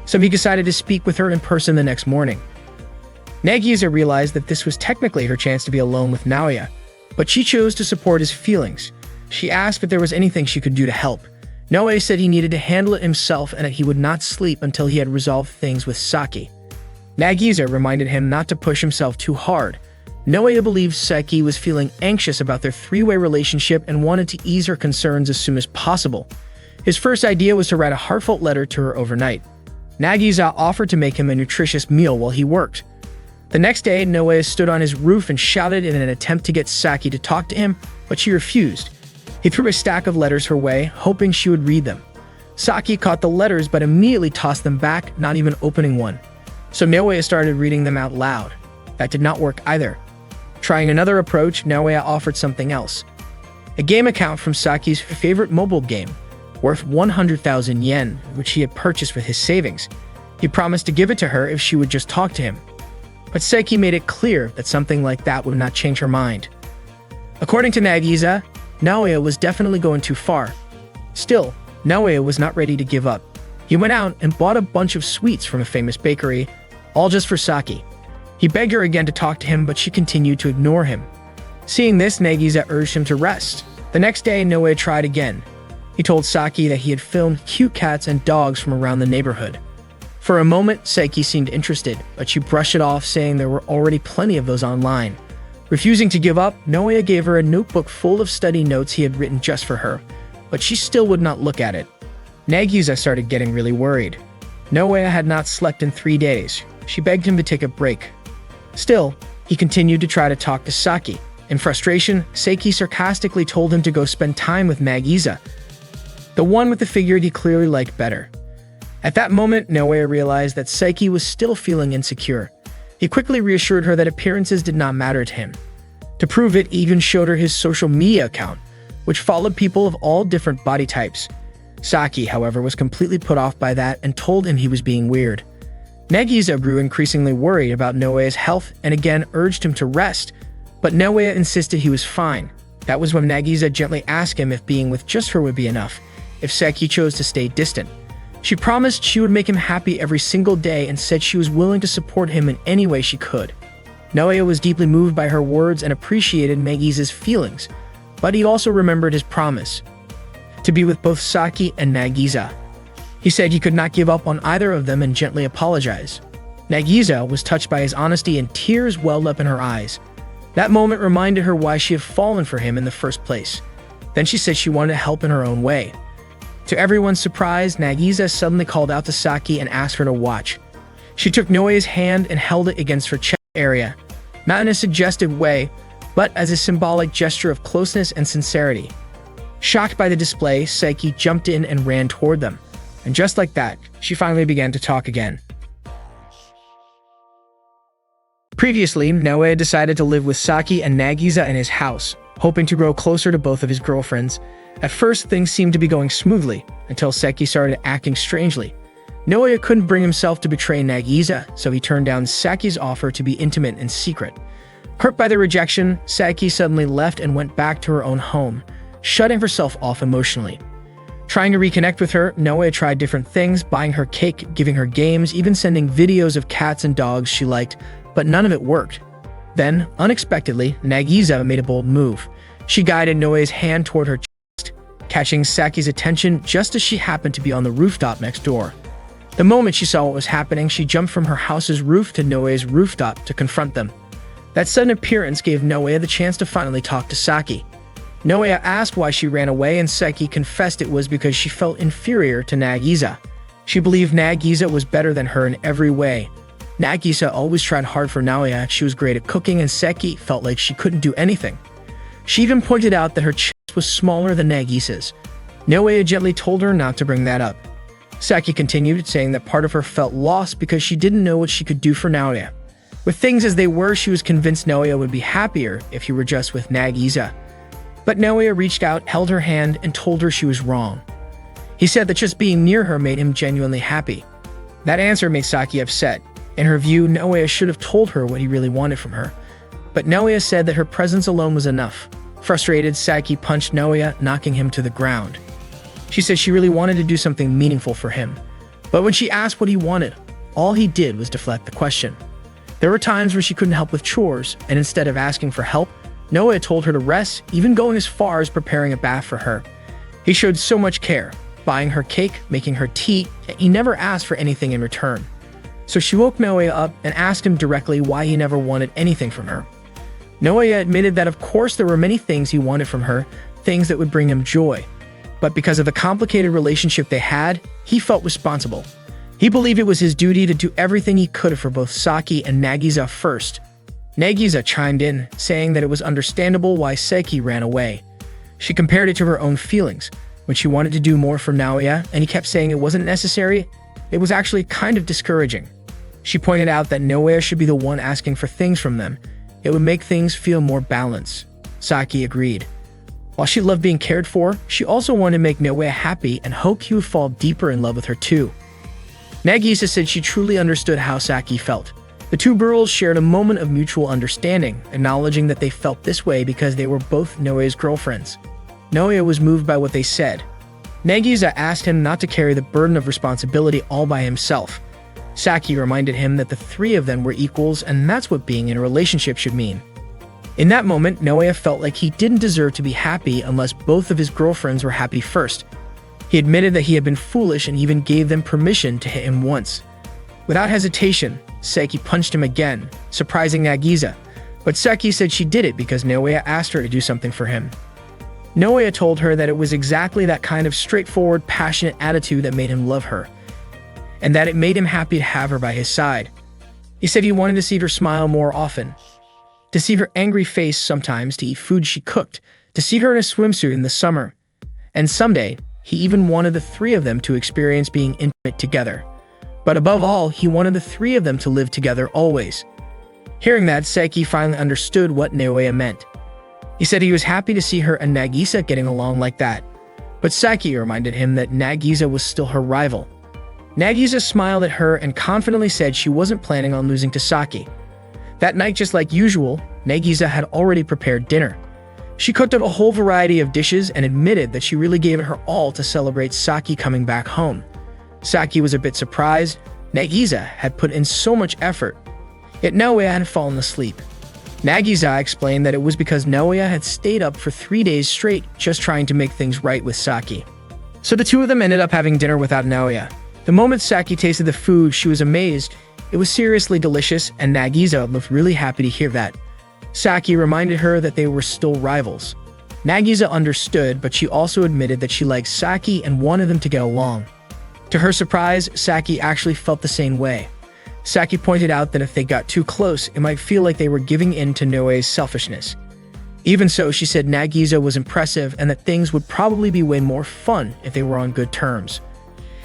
S1: So he decided to speak with her in person the next morning. Nagisa realized that this was technically her chance to be alone with Naoya, but she chose to support his feelings. She asked if there was anything she could do to help. Naoya said he needed to handle it himself and that he would not sleep until he had resolved things with Saki. Nagisa reminded him not to push himself too hard. Naoya believed Saki was feeling anxious about their three-way relationship and wanted to ease her concerns as soon as possible. His first idea was to write a heartfelt letter to her overnight. Nagisa offered to make him a nutritious meal while he worked. The next day, Naoya stood on his roof and shouted in an attempt to get Saki to talk to him, but she refused. He threw a stack of letters her way, hoping she would read them. Saki caught the letters but immediately tossed them back, not even opening one. So Naoya started reading them out loud. That did not work either. Trying another approach, Naoya offered something else. A game account from Saki's favorite mobile game, worth 100,000 yen, which he had purchased with his savings. He promised to give it to her if she would just talk to him. but Saiki made it clear that something like that would not change her mind. According to Nagisa, Naoya was definitely going too far. Still, Naoya was not ready to give up. He went out and bought a bunch of sweets from a famous bakery, all just for Saki. He begged her again to talk to him, but she continued to ignore him. Seeing this, Nagisa urged him to rest. The next day, Naoya tried again. He told Saki that he had filmed cute cats and dogs from around the neighborhood. For a moment, Saiki seemed interested, but she brushed it off, saying there were already plenty of those online. Refusing to give up, Naoya gave her a notebook full of study notes he had written just for her, but she still would not look at it. Nagisa started getting really worried. Naoya had not slept in 3 days. She begged him to take a break. Still, he continued to try to talk to Saki. In frustration, Saiki sarcastically told him to go spend time with Nagisa, the one with the figure he clearly liked better. At that moment, Naoya realized that Saiki was still feeling insecure. He quickly reassured her that appearances did not matter to him. To prove it, he even showed her his social media account, which followed people of all different body types. Saki, however, was completely put off by that and told him he was being weird. Nagisa grew increasingly worried about Naoya's health and again urged him to rest, but Naoya insisted he was fine. That was when Nagisa gently asked him if being with just her would be enough, if Saki chose to stay distant. She promised she would make him happy every single day and said she was willing to support him in any way she could. Naoya was deeply moved by her words and appreciated Nagisa's feelings, but he also remembered his promise to be with both Saki and Nagisa. He said he could not give up on either of them and gently apologized. Nagisa was touched by his honesty and tears welled up in her eyes. That moment reminded her why she had fallen for him in the first place. Then she said she wanted to help in her own way. To everyone's surprise, Nagisa suddenly called out to Saki and asked her to watch. She took Naoya's hand and held it against her chest area, not in a suggestive way, but as a symbolic gesture of closeness and sincerity. Shocked by the display, Saki jumped in and ran toward them. And just like that, she finally began to talk again. Previously, Naoya decided to live with Saki and Nagisa in his house, hoping to grow closer to both of his girlfriends. At first, things seemed to be going smoothly, until Saki started acting strangely. Naoya couldn't bring himself to betray Nagisa, so he turned down Saki's offer to be intimate in secret. Hurt by the rejection, Saki suddenly left and went back to her own home, shutting herself off emotionally. Trying to reconnect with her, Naoya tried different things, buying her cake, giving her games, even sending videos of cats and dogs she liked, but none of it worked. Then, unexpectedly, Nagisa made a bold move. She guided Naoya's hand toward her chest, catching Saki's attention just as she happened to be on the rooftop next door. The moment she saw what was happening, she jumped from her house's roof to Naoya's rooftop to confront them. That sudden appearance gave Naoya the chance to finally talk to Saki. Naoya asked why she ran away, and Saki confessed it was because she felt inferior to Nagisa. She believed Nagisa was better than her in every way. Nagisa always tried hard for Naoya. She was great at cooking, and Saki felt like she couldn't do anything. She even pointed out that her chest was smaller than Nagisa's. Naoya gently told her not to bring that up. Saki continued, saying that part of her felt lost because she didn't know what she could do for Naoya. With things as they were, she was convinced Naoya would be happier if he were just with Nagisa. But Naoya reached out, held her hand, and told her she was wrong. He said that just being near her made him genuinely happy. That answer made Saki upset. In her view, Naoya should have told her what he really wanted from her. But Naoya said that her presence alone was enough. Frustrated, Saki punched Naoya, knocking him to the ground. She said she really wanted to do something meaningful for him. But when she asked what he wanted, all he did was deflect the question. There were times where she couldn't help with chores, and instead of asking for help, Naoya told her to rest, even going as far as preparing a bath for her. He showed so much care, buying her cake, making her tea, and he never asked for anything in return. So she woke Naoya up and asked him directly why he never wanted anything from her. Naoya admitted that of course there were many things he wanted from her, things that would bring him joy. But because of the complicated relationship they had, he felt responsible. He believed it was his duty to do everything he could for both Saki and Nagisa first. Nagisa chimed in, saying that it was understandable why Saki ran away. She compared it to her own feelings. When she wanted to do more for Naoya, and he kept saying it wasn't necessary, it was actually kind of discouraging. She pointed out that Naoya should be the one asking for things from them. It would make things feel more balanced. Saki agreed. While she loved being cared for, she also wanted to make Naoya happy and hoped he would fall deeper in love with her too. Nagisa said she truly understood how Saki felt. The two girls shared a moment of mutual understanding, acknowledging that they felt this way because they were both Naoya's girlfriends. Naoya was moved by what they said. Nagisa asked him not to carry the burden of responsibility all by himself. Saki reminded him that the three of them were equals, and that's what being in a relationship should mean. In that moment, Naoya felt like he didn't deserve to be happy unless both of his girlfriends were happy first. He admitted that he had been foolish and even gave them permission to hit him once. Without hesitation, Saki punched him again, surprising Nagisa, but Saki said she did it because Naoya asked her to do something for him. Naoya told her that it was exactly that kind of straightforward, passionate attitude that made him love her, and that it made him happy to have her by his side. He said he wanted to see her smile more often, to see her angry face sometimes, to eat food she cooked, to see her in a swimsuit in the summer, and someday, he even wanted the three of them to experience being intimate together. But above all, he wanted the three of them to live together always. Hearing that, Saki finally understood what Naoya meant. He said he was happy to see her and Nagisa getting along like that, but Saki reminded him that Nagisa was still her rival. Nagisa smiled at her and confidently said she wasn't planning on losing to Saki. That night, just like usual, Nagisa had already prepared dinner. She cooked up a whole variety of dishes and admitted that she really gave it her all to celebrate Saki coming back home. Saki was a bit surprised. Nagisa had put in so much effort, yet Naoya had fallen asleep. Nagisa explained that it was because Naoya had stayed up for 3 days straight just trying to make things right with Saki. So the two of them ended up having dinner without Naoya. The moment Saki tasted the food, she was amazed. It was seriously delicious, and Nagisa looked really happy to hear that. Saki reminded her that they were still rivals. Nagisa understood, but she also admitted that she liked Saki and wanted them to get along. To her surprise, Saki actually felt the same way. Saki pointed out that if they got too close, it might feel like they were giving in to Naoya's selfishness. Even so, she said Nagisa was impressive and that things would probably be way more fun if they were on good terms.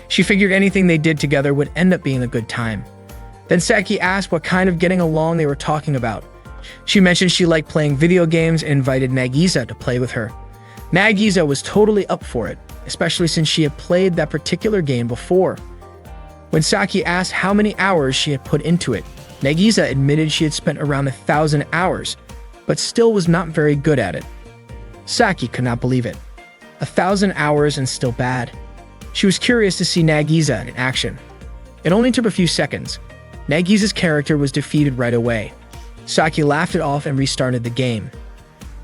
S1: She figured anything they did together would end up being a good time. Then Saki asked what kind of getting along they were talking about. She mentioned she liked playing video games and invited Nagisa to play with her. Nagisa was totally up for it, especially since she had played that particular game before. When Saki asked how many hours she had put into it, Nagisa admitted she had spent around 1,000 hours, but still was not very good at it. Saki could not believe it. 1,000 hours and still bad. She was curious to see Nagisa in action. It only took a few seconds. Nagisa's character was defeated right away. Saki laughed it off and restarted the game.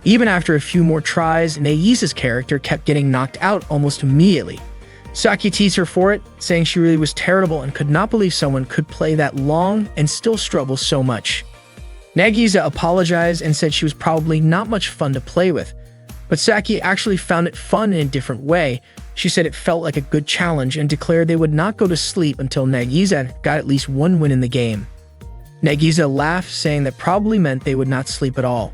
S1: Even after a few more tries, Nagisa's character kept getting knocked out almost immediately. Saki teased her for it, saying she really was terrible and could not believe someone could play that long and still struggle so much. Nagisa apologized and said she was probably not much fun to play with, but Saki actually found it fun in a different way. She said it felt like a good challenge and declared they would not go to sleep until Nagisa got at least one win in the game. Nagisa laughed, saying that probably meant they would not sleep at all.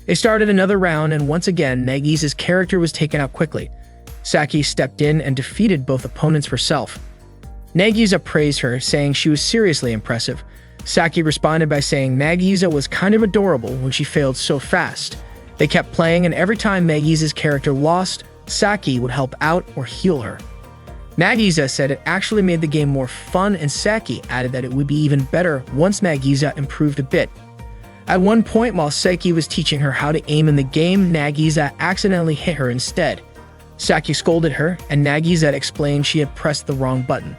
S1: They started another round, and once again, Nagisa's character was taken out quickly. Saki stepped in and defeated both opponents herself. Nagisa praised her, saying she was seriously impressive. Saki responded by saying Nagisa was kind of adorable when she failed so fast. They kept playing, and every time Nagisa's character lost, Saki would help out or heal her. Nagisa said it actually made the game more fun, and Saki added that it would be even better once Nagisa improved a bit. At one point, while Saki was teaching her how to aim in the game, Nagisa accidentally hit her instead. Saki scolded her, and Nagisa explained she had pressed the wrong button.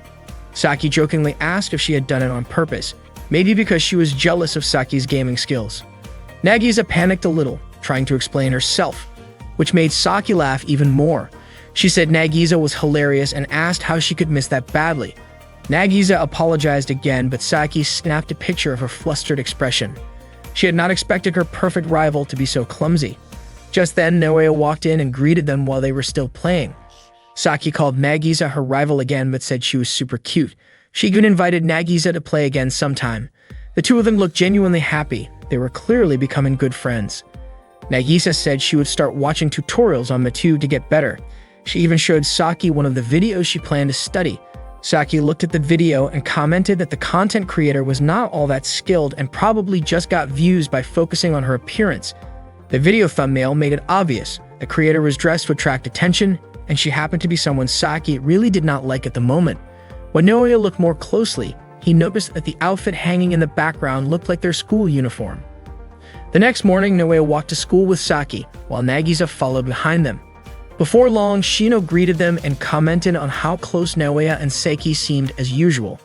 S1: Saki jokingly asked if she had done it on purpose, maybe because she was jealous of Saki's gaming skills. Nagisa panicked a little, trying to explain herself, which made Saki laugh even more. She said Nagisa was hilarious and asked how she could miss that badly. Nagisa apologized again, but Saki snapped a picture of her flustered expression. She had not expected her perfect rival to be so clumsy. Just then, Naoya walked in and greeted them while they were still playing. Saki called Nagisa her rival again, but said she was super cute. She even invited Nagisa to play again sometime. The two of them looked genuinely happy. They were clearly becoming good friends. Nagisa said she would start watching tutorials on Matu to get better. She even showed Saki one of the videos she planned to study. Saki looked at the video and commented that the content creator was not all that skilled and probably just got views by focusing on her appearance. The video thumbnail made it obvious the creator was dressed to attract attention, and she happened to be someone Saki really did not like at the moment. When Naoya looked more closely, he noticed that the outfit hanging in the background looked like their school uniform. The next morning, Naoya walked to school with Saki, while Nagisa followed behind them. Before long, Shino greeted them and commented on how close Naoya and Saki seemed as usual.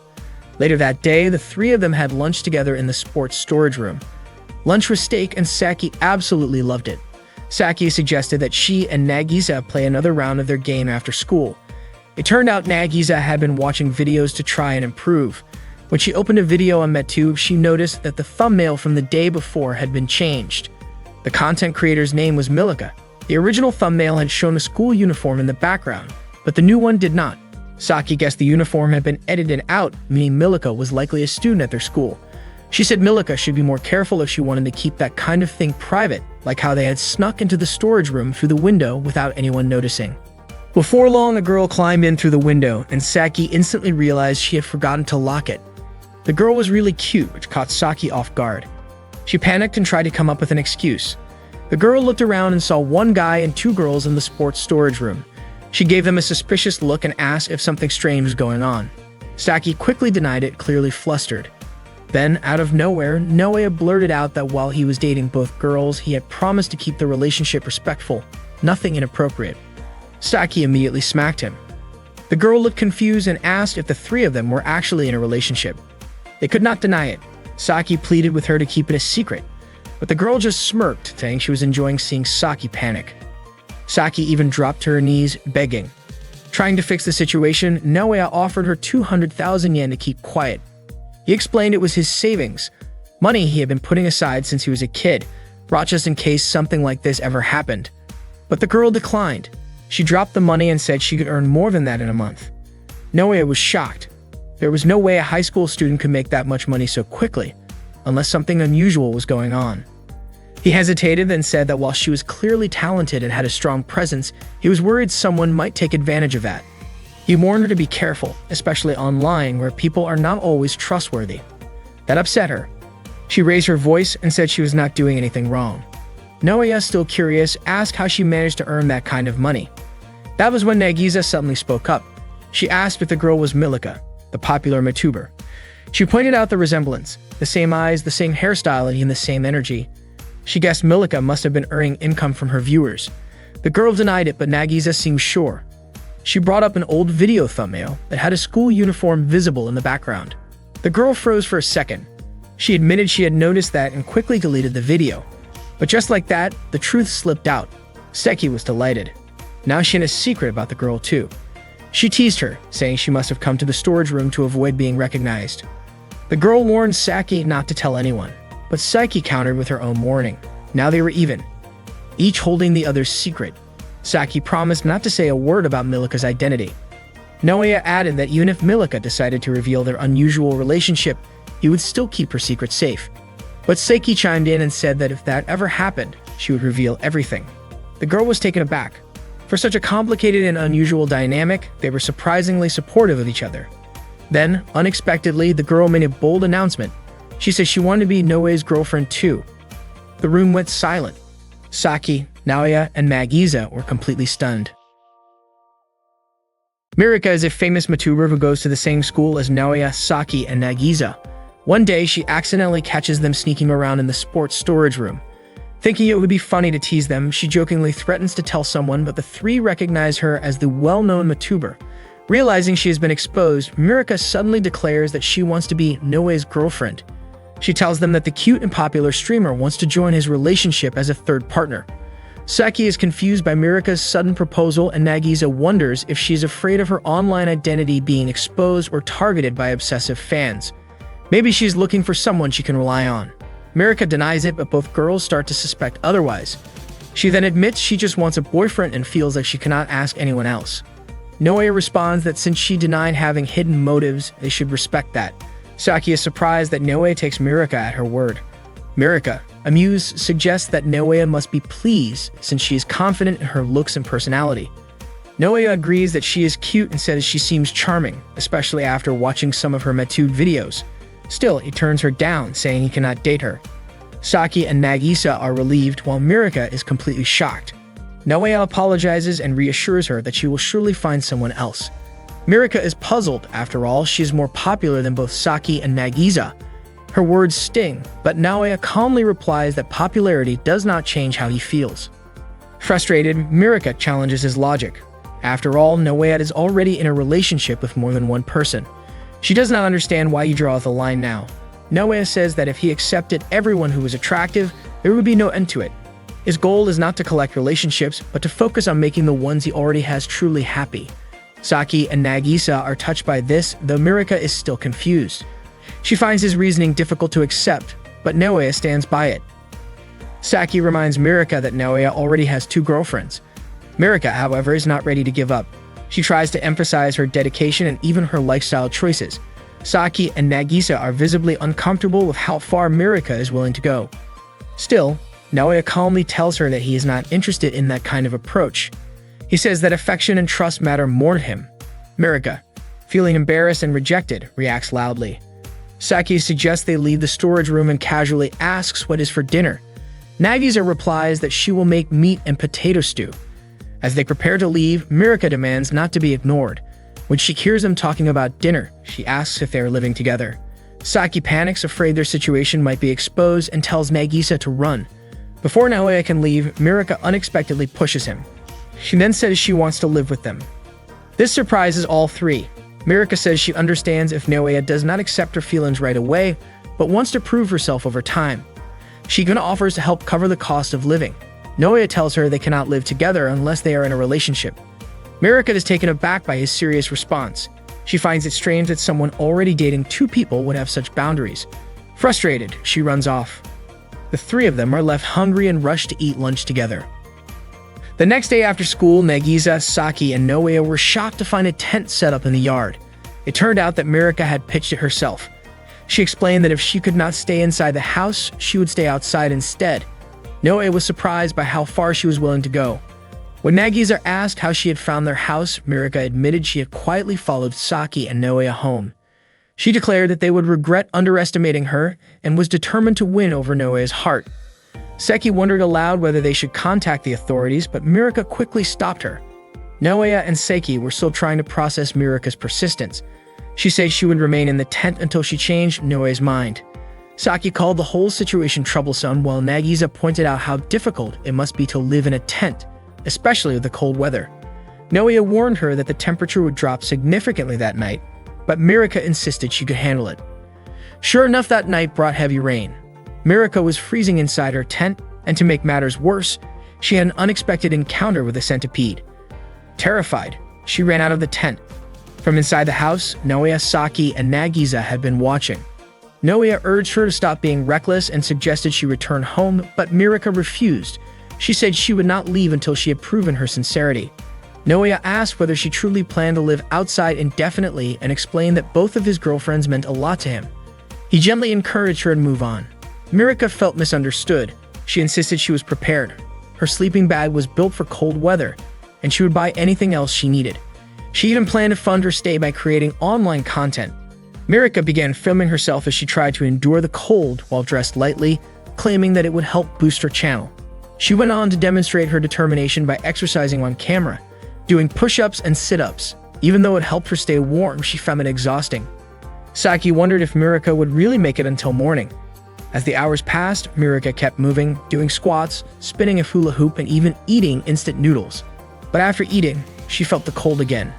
S1: Later that day, the three of them had lunch together in the sports storage room. Lunch was steak and Saki absolutely loved it. Saki suggested that she and Nagisa play another round of their game after school. It turned out Nagisa had been watching videos to try and improve. When she opened a video on MedTube, she noticed that the thumbnail from the day before had been changed. The content creator's name was Milika. The original thumbnail had shown a school uniform in the background, but the new one did not. Saki guessed the uniform had been edited out, meaning Milika was likely a student at their school. She said Milika should be more careful if she wanted to keep that kind of thing private, like how they had snuck into the storage room through the window without anyone noticing. Before long, the girl climbed in through the window, and Saki instantly realized she had forgotten to lock it. The girl was really cute, which caught Saki off guard. She panicked and tried to come up with an excuse. The girl looked around and saw one guy and two girls in the sports storage room. She gave them a suspicious look and asked if something strange was going on. Saki quickly denied it, clearly flustered. Then, out of nowhere, Naoya blurted out that while he was dating both girls, he had promised to keep the relationship respectful, nothing inappropriate. Saki immediately smacked him. The girl looked confused and asked if the three of them were actually in a relationship. They could not deny it. Saki pleaded with her to keep it a secret, but the girl just smirked, saying she was enjoying seeing Saki panic. Saki even dropped to her knees, begging. Trying to fix the situation, Naoya offered her 200,000 yen to keep quiet. He explained it was his savings, money he had been putting aside since he was a kid, brought just in case something like this ever happened. But the girl declined. She dropped the money and said she could earn more than that in a month. Naoya was shocked. There was no way a high school student could make that much money so quickly, unless something unusual was going on. He hesitated and said that while she was clearly talented and had a strong presence, he was worried someone might take advantage of that. He warned her to be careful, especially online where people are not always trustworthy. That upset her. She raised her voice and said she was not doing anything wrong. Naoya, still curious, asked how she managed to earn that kind of money. That was when Nagisa suddenly spoke up. She asked if the girl was Milika, the popular MedTuber. She pointed out the resemblance, the same eyes, the same hairstyle, and even the same energy. She guessed Milika must have been earning income from her viewers. The girl denied it, but Nagisa seemed sure. She brought up an old video thumbnail that had a school uniform visible in the background. The girl froze for a second. She admitted she had noticed that and quickly deleted the video. But just like that, the truth slipped out. Seki was delighted. Now she had a secret about the girl too. She teased her, saying she must have come to the storage room to avoid being recognized. The girl warned Saki not to tell anyone, but Saki countered with her own warning. Now they were even, each holding the other's secret. Saki promised not to say a word about Milika's identity. Naoya added that even if Milika decided to reveal their unusual relationship, he would still keep her secret safe. But Seki chimed in and said that if that ever happened, she would reveal everything. The girl was taken aback. For such a complicated and unusual dynamic, they were surprisingly supportive of each other. Then, unexpectedly, the girl made a bold announcement. She said she wanted to be Noe's girlfriend too. The room went silent. Saki, Naoya, and Nagisa were completely stunned. Mirika is a famous MedTuber who goes to the same school as Naoya, Saki, and Nagisa. One day, she accidentally catches them sneaking around in the sports storage room. Thinking it would be funny to tease them, she jokingly threatens to tell someone, but the three recognize her as the well-known MedTuber. Realizing she has been exposed, Mirika suddenly declares that she wants to be Noe's girlfriend. She tells them that the cute and popular streamer wants to join his relationship as a third partner. Saki is confused by Mirika's sudden proposal, and Nagisa wonders if she is afraid of her online identity being exposed or targeted by obsessive fans. Maybe she's looking for someone she can rely on. Mirika denies it, but both girls start to suspect otherwise. She then admits she just wants a boyfriend and feels like she cannot ask anyone else. Naoya responds that since she denied having hidden motives, they should respect that. Saki is surprised that Naoya takes Mirika at her word. Mirika, amused, suggests that Naoya must be pleased since she is confident in her looks and personality. Naoya agrees that she is cute and says she seems charming, especially after watching some of her MedTube videos. Still, he turns her down, saying he cannot date her. Saki and Nagisa are relieved, while Mirika is completely shocked. Naoya apologizes and reassures her that she will surely find someone else. Mirika is puzzled. After all, she is more popular than both Saki and Nagisa. Her words sting, but Naoya calmly replies that popularity does not change how he feels. Frustrated, Mirika challenges his logic. After all, Naoya is already in a relationship with more than one person. She does not understand why you draw the line now. Naoya says that if he accepted everyone who was attractive, there would be no end to it. His goal is not to collect relationships, but to focus on making the ones he already has truly happy. Saki and Nagisa are touched by this, though Mirika is still confused. She finds his reasoning difficult to accept, but Naoya stands by it. Saki reminds Mirika that Naoya already has 2 girlfriends. Mirika, however, is not ready to give up. She tries to emphasize her dedication and even her lifestyle choices. Saki and Nagisa are visibly uncomfortable with how far Mirika is willing to go. Still, Naoya calmly tells her that he is not interested in that kind of approach. He says that affection and trust matter more to him. Mirika, feeling embarrassed and rejected, reacts loudly. Saki suggests they leave the storage room and casually asks what is for dinner. Nagisa replies that she will make meat and potato stew. As they prepare to leave, Mirika demands not to be ignored. When she hears them talking about dinner, she asks if they are living together. Saki panics, afraid their situation might be exposed, and tells Nagisa to run. Before Naoya can leave, Mirika unexpectedly pushes him. She then says she wants to live with them. This surprises all 3. Mirika says she understands if Naoya does not accept her feelings right away, but wants to prove herself over time. She even offers to help cover the cost of living. Naoya tells her they cannot live together unless they are in a relationship. Mirika is taken aback by his serious response. She finds it strange that someone already dating 2 people would have such boundaries. Frustrated, she runs off. The 3 of them are left hungry and rush to eat lunch together. The next day after school, Nagisa, Saki, and Naoya were shocked to find a tent set up in the yard. It turned out that Mirika had pitched it herself. She explained that if she could not stay inside the house, she would stay outside instead. Naoya was surprised by how far she was willing to go. When Nagisa asked how she had found their house, Mirika admitted she had quietly followed Saki and Naoya home. She declared that they would regret underestimating her and was determined to win over Naoya's heart. Seki wondered aloud whether they should contact the authorities, but Mirika quickly stopped her. Naoya and Seki were still trying to process Mirika's persistence. She said she would remain in the tent until she changed Naoya's mind. Saki called the whole situation troublesome, while Nagisa pointed out how difficult it must be to live in a tent, especially with the cold weather. Naoya warned her that the temperature would drop significantly that night, but Mirika insisted she could handle it. Sure enough, that night brought heavy rain. Mirika was freezing inside her tent, and to make matters worse, she had an unexpected encounter with a centipede. Terrified, she ran out of the tent. From inside the house, Naoya, Saki, and Nagisa had been watching. Naoya urged her to stop being reckless and suggested she return home, but Mirika refused. She said she would not leave until she had proven her sincerity. Naoya asked whether she truly planned to live outside indefinitely and explained that both of his girlfriends meant a lot to him. He gently encouraged her to move on. Mirika felt misunderstood. She insisted she was prepared. Her sleeping bag was built for cold weather, and she would buy anything else she needed. She even planned to fund her stay by creating online content. Mirika began filming herself as she tried to endure the cold while dressed lightly, claiming that it would help boost her channel. She went on to demonstrate her determination by exercising on camera, doing push-ups and sit-ups. Even though it helped her stay warm, she found it exhausting. Saki wondered if Mirika would really make it until morning. As the hours passed, Mirika kept moving, doing squats, spinning a hula hoop, and even eating instant noodles. But after eating, she felt the cold again.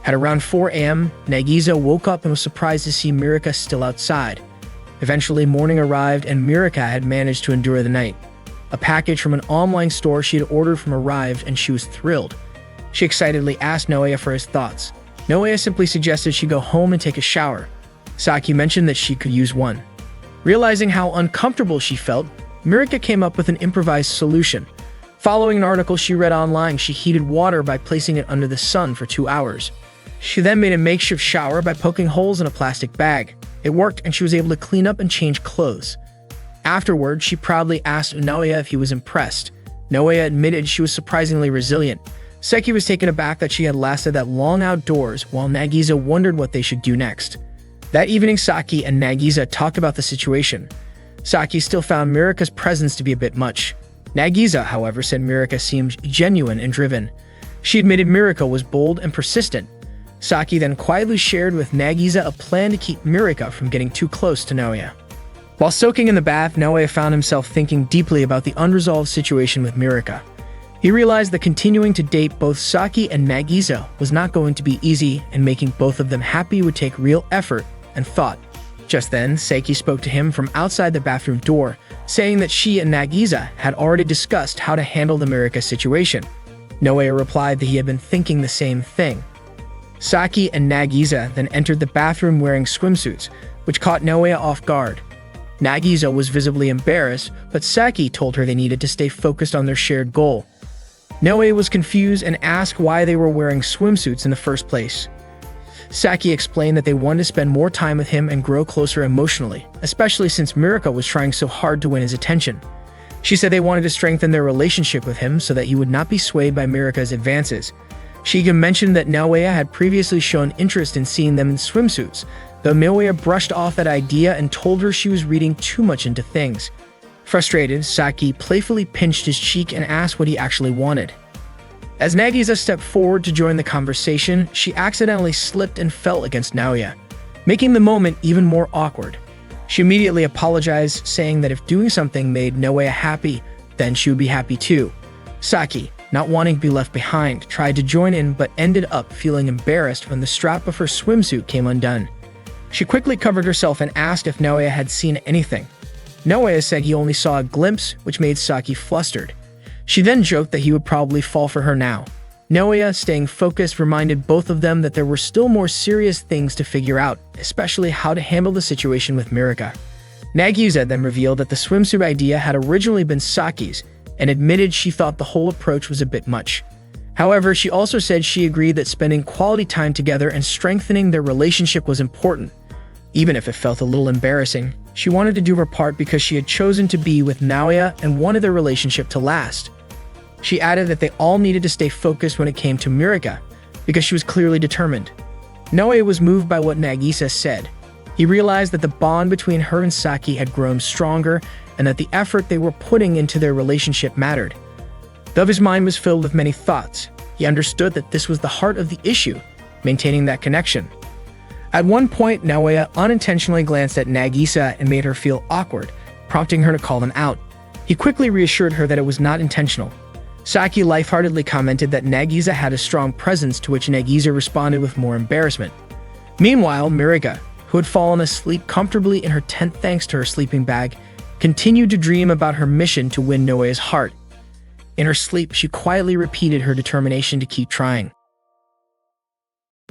S1: At around 4 a.m., Nagisa woke up and was surprised to see Mirika still outside. Eventually, morning arrived and Mirika had managed to endure the night. A package from an online store she had ordered from arrived and she was thrilled. She excitedly asked Naoya for his thoughts. Naoya simply suggested she go home and take a shower. Saki mentioned that she could use one. Realizing how uncomfortable she felt, Mirika came up with an improvised solution. Following an article she read online, she heated water by placing it under the sun for 2 hours. She then made a makeshift shower by poking holes in a plastic bag. It worked, and she was able to clean up and change clothes. Afterward, she proudly asked Naoya if he was impressed. Naoya admitted she was surprisingly resilient. Seki was taken aback that she had lasted that long outdoors, while Nagisa wondered what they should do next. That evening, Saki and Nagisa talked about the situation. Saki still found Mirika's presence to be a bit much. Nagisa, however, said Mirika seemed genuine and driven. She admitted Mirika was bold and persistent. Saki then quietly shared with Nagisa a plan to keep Mirika from getting too close to Naoya. While soaking in the bath, Naoya found himself thinking deeply about the unresolved situation with Mirika. He realized that continuing to date both Saki and Nagisa was not going to be easy, and making both of them happy would take real effort and thought. Just then, Saki spoke to him from outside the bathroom door, saying that she and Nagisa had already discussed how to handle the Mirika situation. Naoya replied that he had been thinking the same thing. Saki and Nagisa then entered the bathroom wearing swimsuits, which caught Naoya off guard. Nagisa was visibly embarrassed, but Saki told her they needed to stay focused on their shared goal. Naoya was confused and asked why they were wearing swimsuits in the first place. Saki explained that they wanted to spend more time with him and grow closer emotionally, especially since Mirika was trying so hard to win his attention. She said they wanted to strengthen their relationship with him so that he would not be swayed by Mirika's advances. She even mentioned that Naoya had previously shown interest in seeing them in swimsuits, though Naoya brushed off that idea and told her she was reading too much into things. Frustrated, Saki playfully pinched his cheek and asked what he actually wanted. As Nagisa stepped forward to join the conversation, she accidentally slipped and fell against Naoya, making the moment even more awkward. She immediately apologized, saying that if doing something made Naoya happy, then she would be happy too. Saki, not wanting to be left behind, tried to join in but ended up feeling embarrassed when the strap of her swimsuit came undone. She quickly covered herself and asked if Naoya had seen anything. Naoya said he only saw a glimpse, which made Saki flustered. She then joked that he would probably fall for her now. Naoya, staying focused, reminded both of them that there were still more serious things to figure out, especially how to handle the situation with Mirika. Nagisa then revealed that the swimsuit idea had originally been Saki's, and admitted she thought the whole approach was a bit much. However, she also said she agreed that spending quality time together and strengthening their relationship was important. Even if it felt a little embarrassing, she wanted to do her part because she had chosen to be with Naoya and wanted their relationship to last. She added that they all needed to stay focused when it came to Mirika, because she was clearly determined. Naoya was moved by what Nagisa said. He realized that the bond between her and Saki had grown stronger, and that the effort they were putting into their relationship mattered. Though his mind was filled with many thoughts, he understood that this was the heart of the issue, maintaining that connection. At one point, Naoya unintentionally glanced at Nagisa and made her feel awkward, prompting her to call them out. He quickly reassured her that it was not intentional. Saki lightheartedly commented that Nagisa had a strong presence, to which Nagisa responded with more embarrassment. Meanwhile, Mirika, who had fallen asleep comfortably in her tent thanks to her sleeping bag, continued to dream about her mission to win Naoya's heart. In her sleep, she quietly repeated her determination to keep trying.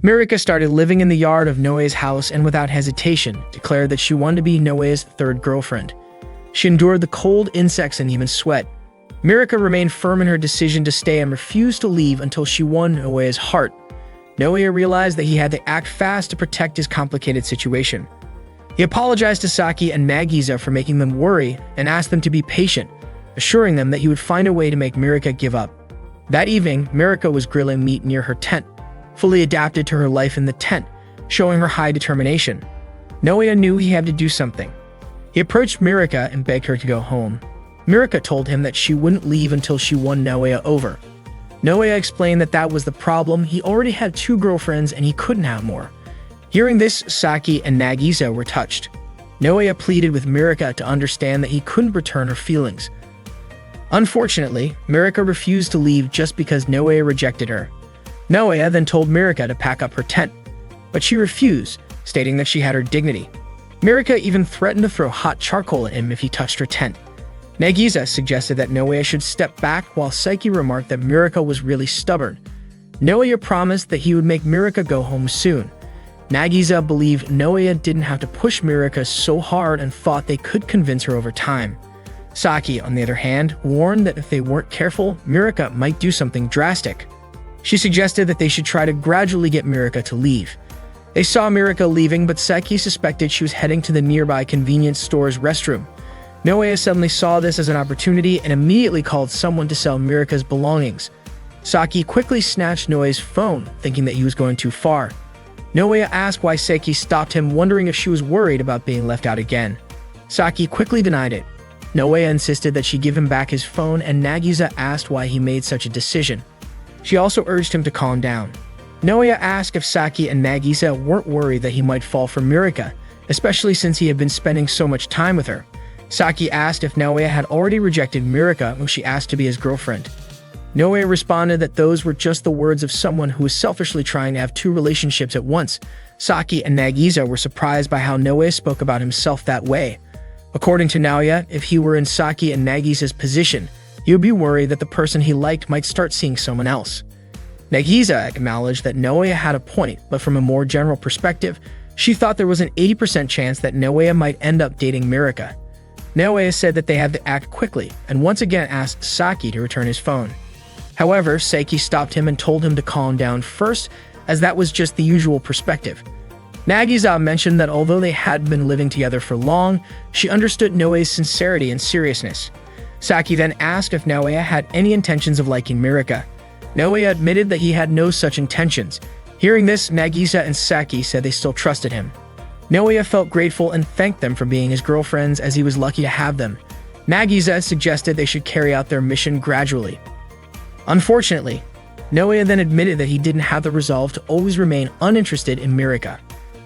S1: Mirika started living in the yard of Naoya's house and without hesitation declared that she wanted to be Naoya's third girlfriend. She endured the cold, insects, and even sweat. Mirika remained firm in her decision to stay and refused to leave until she won Naoya's heart. Naoya realized that he had to act fast to protect his complicated situation. He apologized to Saki and Nagisa for making them worry and asked them to be patient, assuring them that he would find a way to make Mirika give up. That evening, Mirika was grilling meat near her tent, fully adapted to her life in the tent, showing her high determination. Naoya knew he had to do something. He approached Mirika and begged her to go home. Mirika told him that she wouldn't leave until she won Naoya over. Naoya explained that that was the problem. He already had 2 girlfriends and he couldn't have more. Hearing this, Saki and Nagisa were touched. Naoya pleaded with Mirika to understand that he couldn't return her feelings. Unfortunately, Mirika refused to leave just because Naoya rejected her. Naoya then told Mirika to pack up her tent, but she refused, stating that she had her dignity. Mirika even threatened to throw hot charcoal at him if he touched her tent. Nagisa suggested that Naoya should step back, while Saki remarked that Mirika was really stubborn. Naoya promised that he would make Mirika go home soon. Nagisa believed Naoya didn't have to push Mirika so hard and thought they could convince her over time. Saki, on the other hand, warned that if they weren't careful, Mirika might do something drastic. She suggested that they should try to gradually get Mirika to leave. They saw Mirika leaving, but Saki suspected she was heading to the nearby convenience store's restroom. Naoya suddenly saw this as an opportunity and immediately called someone to sell Mirika's belongings. Saki quickly snatched Naoya's phone, thinking that he was going too far. Naoya asked why Saki stopped him, wondering if she was worried about being left out again. Saki quickly denied it. Naoya insisted that she give him back his phone, and Nagisa asked why he made such a decision. She also urged him to calm down. Naoya asked if Saki and Nagisa weren't worried that he might fall for Mirika, especially since he had been spending so much time with her. Saki asked if Naoya had already rejected Mirika when she asked to be his girlfriend. Naoya responded that those were just the words of someone who was selfishly trying to have two relationships at once. Saki and Nagisa were surprised by how Naoya spoke about himself that way. According to Naoya, if he were in Saki and Nagisa's position, he would be worried that the person he liked might start seeing someone else. Nagisa acknowledged that Naoya had a point, but from a more general perspective, she thought there was an 80% chance that Naoya might end up dating Mirika. Naoya said that they had to act quickly, and once again asked Saki to return his phone. However, Saki stopped him and told him to calm down first, as that was just the usual perspective. Nagisa mentioned that although they had been living together for long, she understood Naoya's sincerity and seriousness. Saki then asked if Naoya had any intentions of liking Mirika. Naoya admitted that he had no such intentions. Hearing this, Nagisa and Saki said they still trusted him. Naoya felt grateful and thanked them for being his girlfriends, as he was lucky to have them. Nagisa suggested they should carry out their mission gradually. Unfortunately, Naoya then admitted that he didn't have the resolve to always remain uninterested in Mirika.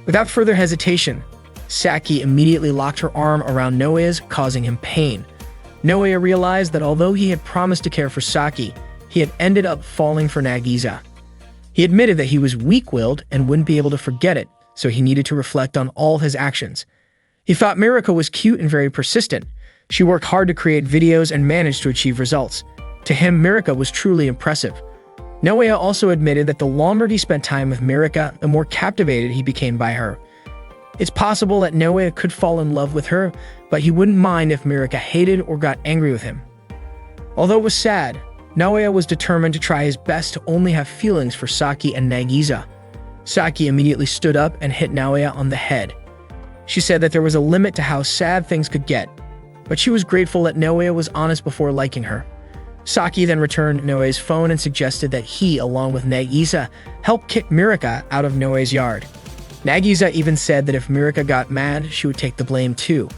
S1: Without further hesitation, Saki immediately locked her arm around Naoya's, causing him pain. Naoya realized that although he had promised to care for Saki, he had ended up falling for Nagisa. He admitted that he was weak-willed and wouldn't be able to forget it, so he needed to reflect on all his actions. He thought Mirika was cute and very persistent. She worked hard to create videos and managed to achieve results. To him, Mirika was truly impressive. Naoya also admitted that the longer he spent time with Mirika, the more captivated he became by her. It's possible that Naoya could fall in love with her, but he wouldn't mind if Mirika hated or got angry with him. Although it was sad, Naoya was determined to try his best to only have feelings for Saki and Nagisa. Saki immediately stood up and hit Naoya on the head. She said that there was a limit to how sad things could get, but she was grateful that Naoya was honest before liking her. Saki then returned Naoya's phone and suggested that he, along with Nagisa, help kick Mirika out of Naoya's yard. Nagisa even said that if Mirika got mad, she would take the blame too.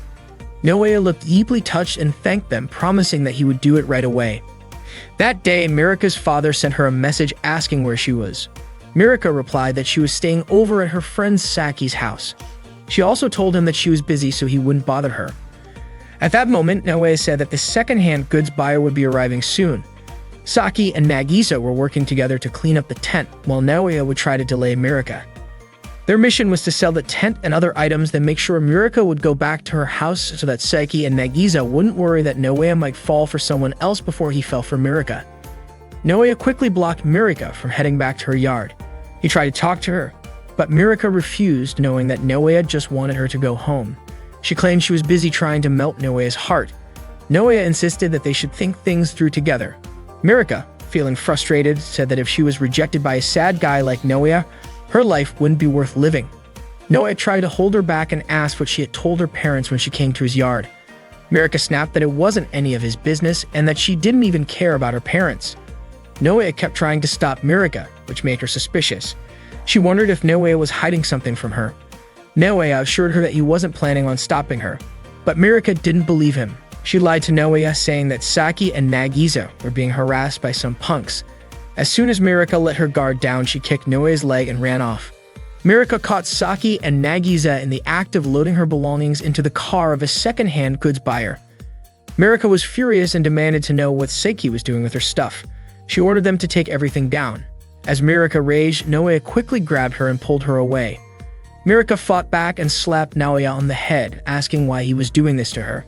S1: Naoya looked deeply touched and thanked them, promising that he would do it right away. That day, Mirika's father sent her a message asking where she was. Mirika replied that she was staying over at her friend Saki's house. She also told him that she was busy so he wouldn't bother her. At that moment, Naoya said that the second-hand goods buyer would be arriving soon. Saki and Nagisa were working together to clean up the tent, while Naoya would try to delay Mirika. Their mission was to sell the tent and other items, then make sure Mirika would go back to her house so that Saki and Nagisa wouldn't worry that Naoya might fall for someone else before he fell for Mirika. Naoya quickly blocked Mirika from heading back to her yard. He tried to talk to her, but Mirika refused, knowing that Naoya just wanted her to go home. She claimed she was busy trying to melt Naoya's heart. Naoya insisted that they should think things through together. Mirika, feeling frustrated, said that if she was rejected by a sad guy like Naoya, her life wouldn't be worth living. Naoya tried to hold her back and asked what she had told her parents when she came to his yard. Mirika snapped that it wasn't any of his business and that she didn't even care about her parents. Naoya kept trying to stop Mirika, which made her suspicious. She wondered if Naoya was hiding something from her. Naoya assured her that he wasn't planning on stopping her, but Mirika didn't believe him. She lied to Naoya, saying that Saki and Nagisa were being harassed by some punks. As soon as Mirika let her guard down, she kicked Naoya's leg and ran off. Mirika caught Saki and Nagisa in the act of loading her belongings into the car of a second-hand goods buyer. Mirika was furious and demanded to know what Saki was doing with her stuff. She ordered them to take everything down. As Mirika raged, Naoya quickly grabbed her and pulled her away. Mirika fought back and slapped Naoya on the head, asking why he was doing this to her.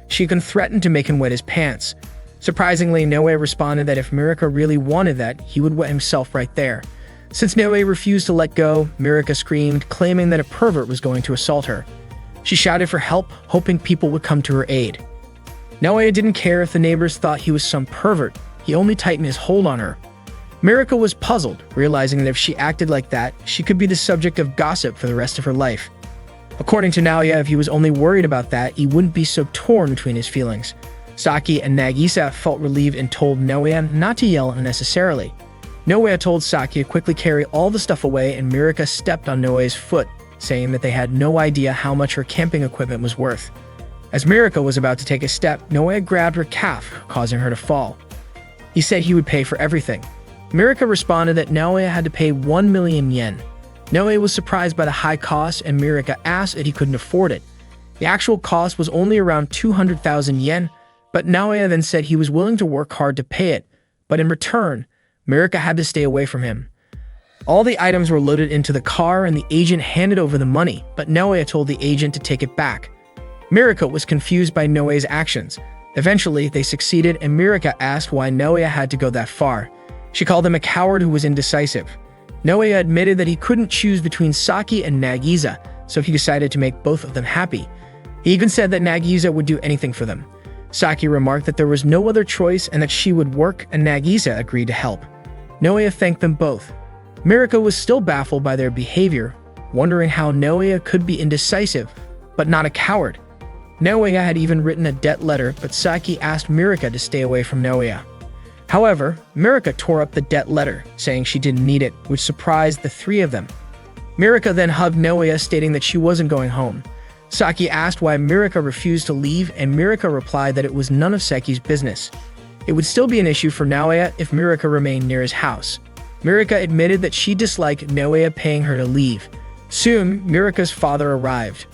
S1: She even threatened to make him wet his pants. Surprisingly, Naoya responded that if Mirika really wanted that, he would wet himself right there. Since Naoya refused to let go, Mirika screamed, claiming that a pervert was going to assault her. She shouted for help, hoping people would come to her aid. Naoya didn't care if the neighbors thought he was some pervert. He only tightened his hold on her. Mirika was puzzled, realizing that if she acted like that, she could be the subject of gossip for the rest of her life. According to Naoya, if he was only worried about that, he wouldn't be so torn between his feelings. Saki and Nagisa felt relieved and told Naoya not to yell unnecessarily. Naoya told Saki to quickly carry all the stuff away, and Mirika stepped on Naoya's foot, saying that they had no idea how much her camping equipment was worth. As Mirika was about to take a step, Naoya grabbed her calf, causing her to fall. He said he would pay for everything. Mirika responded that Naoya had to pay 1 million yen. Naoya was surprised by the high cost, and Mirika asked that he couldn't afford it. The actual cost was only around 200,000 yen, but Naoya then said he was willing to work hard to pay it, but in return, Mirika had to stay away from him. All the items were loaded into the car and the agent handed over the money, but Naoya told the agent to take it back. Mirika was confused by Naoya's actions. Eventually, they succeeded, and Mirika asked why Naoya had to go that far. She called him a coward who was indecisive. Naoya admitted that he couldn't choose between Saki and Nagisa, so he decided to make both of them happy. He even said that Nagisa would do anything for them. Saki remarked that there was no other choice and that she would work, and Nagisa agreed to help. Naoya thanked them both. Mirika was still baffled by their behavior, wondering how Naoya could be indecisive, but not a coward. Naoya had even written a debt letter, but Saki asked Mirika to stay away from Naoya. However, Mirika tore up the debt letter, saying she didn't need it, which surprised the three of them. Mirika then hugged Naoya, stating that she wasn't going home. Saki asked why Mirika refused to leave, and Mirika replied that it was none of Saki's business. It would still be an issue for Naoya if Mirika remained near his house. Mirika admitted that she disliked Naoya paying her to leave. Soon, Mirika's father arrived.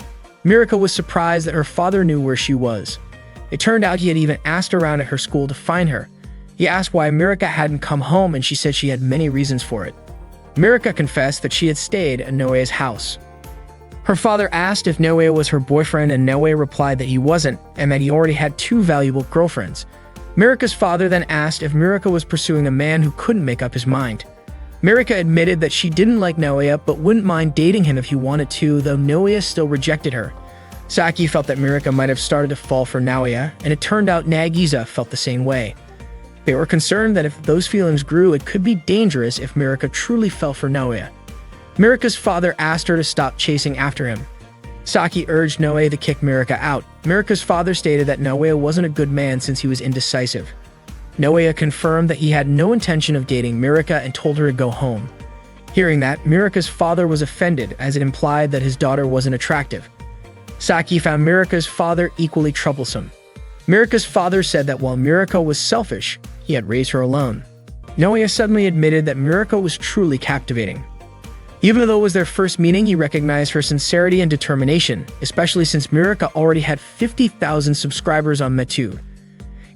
S1: Mirika was surprised that her father knew where she was. It turned out he had even asked around at her school to find her. He asked why Mirika hadn't come home, and she said she had many reasons for it. Mirika confessed that she had stayed at Naoya's house. Her father asked if Naoya was her boyfriend, and Naoya replied that he wasn't, and that he already had 2 valuable girlfriends. Mirika's father then asked if Mirika was pursuing a man who couldn't make up his mind. Mirika admitted that she didn't like Naoya but wouldn't mind dating him if he wanted to, though Naoya still rejected her. Saki felt that Mirika might have started to fall for Naoya, and it turned out Nagisa felt the same way. They were concerned that if those feelings grew, it could be dangerous if Mirika truly fell for Naoya. Mirika's father asked her to stop chasing after him. Saki urged Naoya to kick Mirika out. Mirika's father stated that Naoya wasn't a good man since he was indecisive. Naoya confirmed that he had no intention of dating Mirika and told her to go home. Hearing that, Mirika's father was offended, as it implied that his daughter wasn't attractive. Saki found Mirika's father equally troublesome. Mirika's father said that while Mirika was selfish, he had raised her alone. Naoya suddenly admitted that Mirika was truly captivating. Even though it was their first meeting, he recognized her sincerity and determination, especially since Mirika already had 50,000 subscribers on Metu.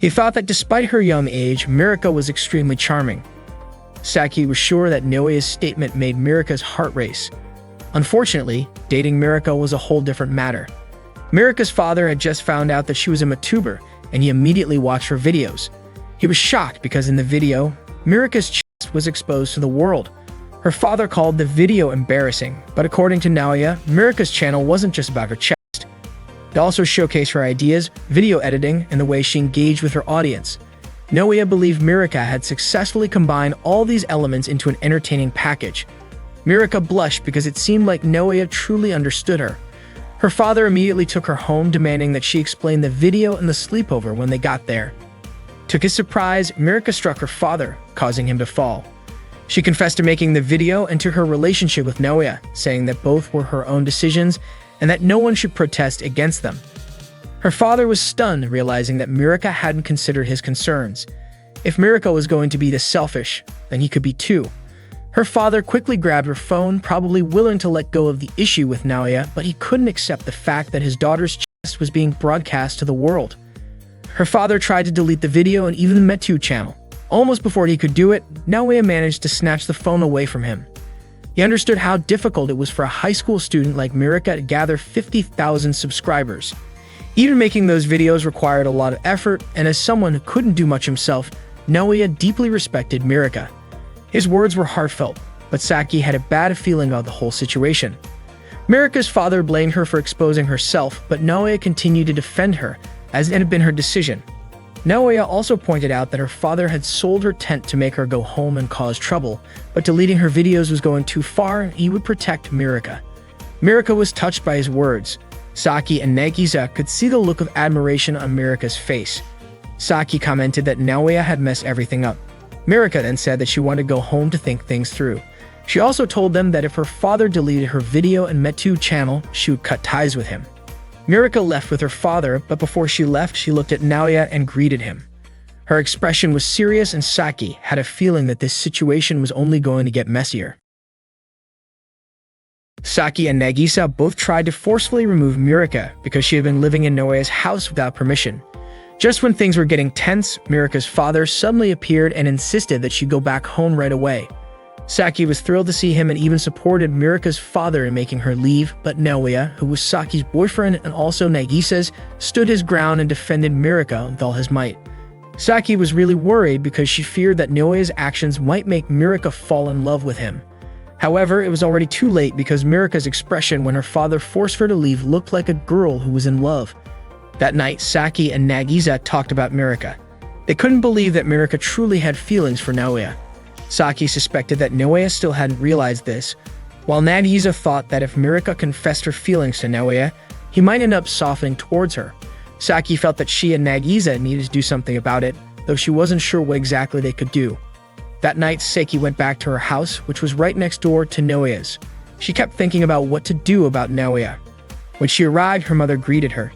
S1: He thought that despite her young age, Mirika was extremely charming. Saki was sure that Naoya's statement made Mirika's heart race. Unfortunately, dating Mirika was a whole different matter. Mirika's father had just found out that she was a Matuber, and he immediately watched her videos. He was shocked because in the video, Mirika's chest was exposed to the world. Her father called the video embarrassing, but according to Naoya, Mirika's channel wasn't just about her chest. It also showcased her ideas, video editing, and the way she engaged with her audience. Naoya believed Mirika had successfully combined all these elements into an entertaining package. Mirika blushed because it seemed like Naoya truly understood her. Her father immediately took her home, demanding that she explain the video and the sleepover when they got there. To his surprise, Mirika struck her father, causing him to fall. She confessed to making the video and to her relationship with Naoya, saying that both were her own decisions and that no one should protest against them. Her father was stunned, realizing that Mirika hadn't considered his concerns. If Mirika was going to be this selfish, then he could be too. Her father quickly grabbed her phone, probably willing to let go of the issue with Naoya, but he couldn't accept the fact that his daughter's chest was being broadcast to the world. Her father tried to delete the video and even the Metu channel. Almost before he could do it, Naoya managed to snatch the phone away from him. He understood how difficult it was for a high school student like Mirika to gather 50,000 subscribers. Even making those videos required a lot of effort, and as someone who couldn't do much himself, Naoya deeply respected Mirika. His words were heartfelt, but Saki had a bad feeling about the whole situation. Mirika's father blamed her for exposing herself, but Naoya continued to defend her, as it had been her decision. Naoya also pointed out that her father had sold her tent to make her go home and cause trouble, but deleting her videos was going too far, and he would protect Mirika. Mirika was touched by his words. Saki and Nagisa could see the look of admiration on Mirika's face. Saki commented that Naoya had messed everything up. Mirika then said that she wanted to go home to think things through. She also told them that if her father deleted her video and Metu channel, she would cut ties with him. Mirika left with her father, but before she left, she looked at Naoya and greeted him. Her expression was serious, and Saki had a feeling that this situation was only going to get messier. Saki and Nagisa both tried to forcefully remove Mirika because she had been living in Naoya's house without permission. Just when things were getting tense, Mirika's father suddenly appeared and insisted that she go back home right away. Saki was thrilled to see him and even supported Mirika's father in making her leave, but Naoya, who was Saki's boyfriend and also Nagisa's, stood his ground and defended Mirika with all his might. Saki was really worried because she feared that Naoya's actions might make Mirika fall in love with him. However, it was already too late because Mirika's expression when her father forced her to leave looked like a girl who was in love. That night, Saki and Nagisa talked about Mirika. They couldn't believe that Mirika truly had feelings for Naoya. Saki suspected that Naoya still hadn't realized this, while Nagisa thought that if Mirika confessed her feelings to Naoya, he might end up softening towards her. Saki felt that she and Nagisa needed to do something about it, though she wasn't sure what exactly they could do. That night, Saki went back to her house, which was right next door to Naoya's. She kept thinking about what to do about Naoya. When she arrived, her mother greeted her.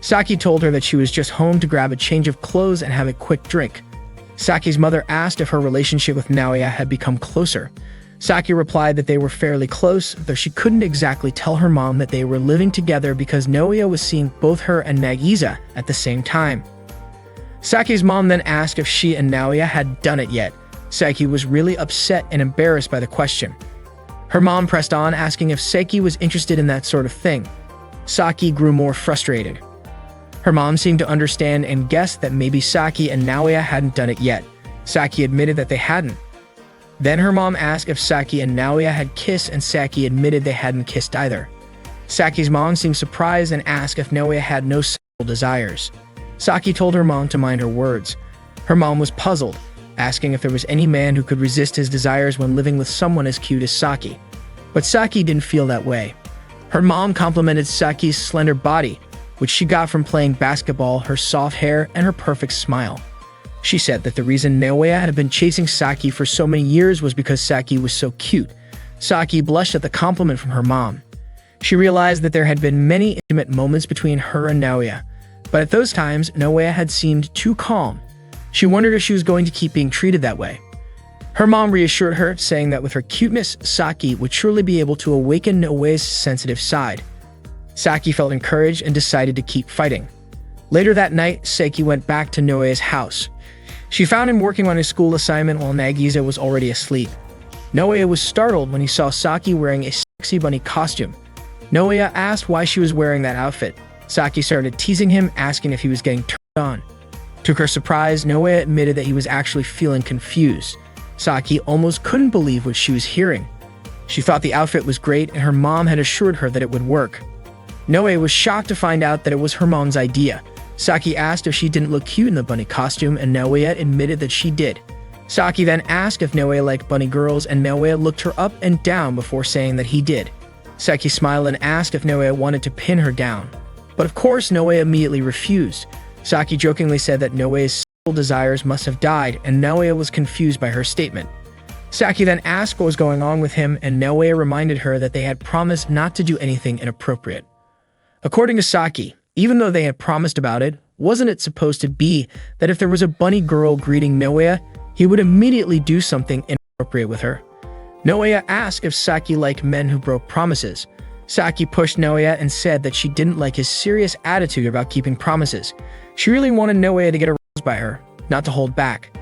S1: Saki told her that she was just home to grab a change of clothes and have a quick drink. Saki's mother asked if her relationship with Naoya had become closer. Saki replied that they were fairly close, though she couldn't exactly tell her mom that they were living together because Naoya was seeing both her and Nagisa at the same time. Saki's mom then asked if she and Naoya had done it yet. Saki was really upset and embarrassed by the question. Her mom pressed on, asking if Saki was interested in that sort of thing. Saki grew more frustrated. Her mom seemed to understand and guessed that maybe Saki and Naoya hadn't done it yet. Saki admitted that they hadn't. Then her mom asked if Saki and Naoya had kissed, and Saki admitted they hadn't kissed either. Saki's mom seemed surprised and asked if Naoya had no sexual desires. Saki told her mom to mind her words. Her mom was puzzled, asking if there was any man who could resist his desires when living with someone as cute as Saki. But Saki didn't feel that way. Her mom complimented Saki's slender body, which she got from playing basketball, her soft hair, and her perfect smile. She said that the reason Naoya had been chasing Saki for so many years was because Saki was so cute. Saki blushed at the compliment from her mom. She realized that there had been many intimate moments between her and Naoya, but at those times, Naoya had seemed too calm. She wondered if she was going to keep being treated that way. Her mom reassured her, saying that with her cuteness, Saki would surely be able to awaken Naoya's sensitive side. Saki felt encouraged and decided to keep fighting. Later that night, Saki went back to Naoya's house. She found him working on his school assignment while Nagisa was already asleep. Naoya was startled when he saw Saki wearing a sexy bunny costume. Naoya asked why she was wearing that outfit. Saki started teasing him, asking if he was getting turned on. To her surprise, Naoya admitted that he was actually feeling confused. Saki almost couldn't believe what she was hearing. She thought the outfit was great, and her mom had assured her that it would work. Naoya was shocked to find out that it was her mom's idea. Saki asked if she didn't look cute in the bunny costume, and Naoya admitted that she did. Saki then asked if Naoya liked bunny girls, and Naoya looked her up and down before saying that he did. Saki smiled and asked if Naoya wanted to pin her down. But of course, Naoya immediately refused. Saki jokingly said that Naoya's sexual desires must have died, and Naoya was confused by her statement. Saki then asked what was going on with him, and Naoya reminded her that they had promised not to do anything inappropriate. According to Saki, even though they had promised about it, wasn't it supposed to be that if there was a bunny girl greeting Naoya, he would immediately do something inappropriate with her? Naoya asked if Saki liked men who broke promises. Saki pushed Naoya and said that she didn't like his serious attitude about keeping promises. She really wanted Naoya to get aroused by her, not to hold back.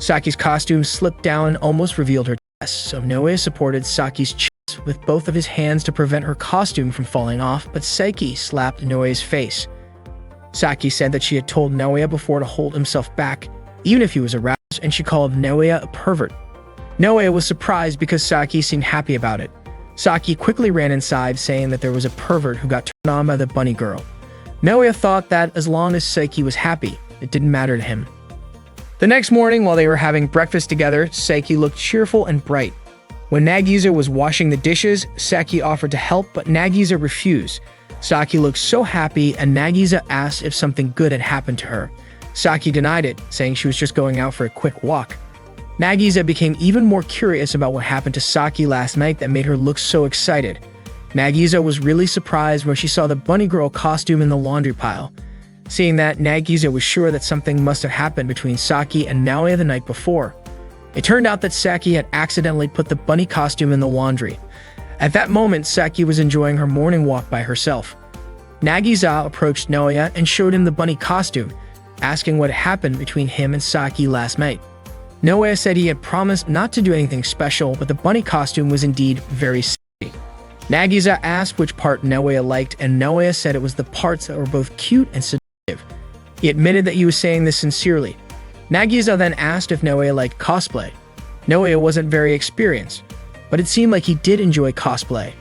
S1: Saki's costume slipped down and almost revealed her chest, so Naoya supported Saki's chest with both of his hands to prevent her costume from falling off, but Saki slapped Naoya's face. Saki said that she had told Naoya before to hold himself back, even if he was aroused, and she called Naoya a pervert. Naoya was surprised because Saki seemed happy about it. Saki quickly ran inside, saying that there was a pervert who got turned on by the bunny girl. Naoya thought that as long as Saki was happy, it didn't matter to him. The next morning, while they were having breakfast together, Saki looked cheerful and bright. When Nagisa was washing the dishes, Saki offered to help, but Nagisa refused. Saki looked so happy, and Nagisa asked if something good had happened to her. Saki denied it, saying she was just going out for a quick walk. Nagisa became even more curious about what happened to Saki last night that made her look so excited. Nagisa was really surprised when she saw the bunny girl costume in the laundry pile. Seeing that, Nagisa was sure that something must have happened between Saki and Naoya the night before. It turned out that Saki had accidentally put the bunny costume in the laundry. At that moment, Saki was enjoying her morning walk by herself. Nagisa approached Naoya and showed him the bunny costume, asking what happened between him and Saki last night. Naoya said he had promised not to do anything special, but the bunny costume was indeed very silly. Nagisa asked which part Naoya liked, and Naoya said it was the parts that were both cute and seductive. He admitted that he was saying this sincerely. Nagisa then asked if Naoya liked cosplay. Naoya wasn't very experienced, but it seemed like he did enjoy cosplay.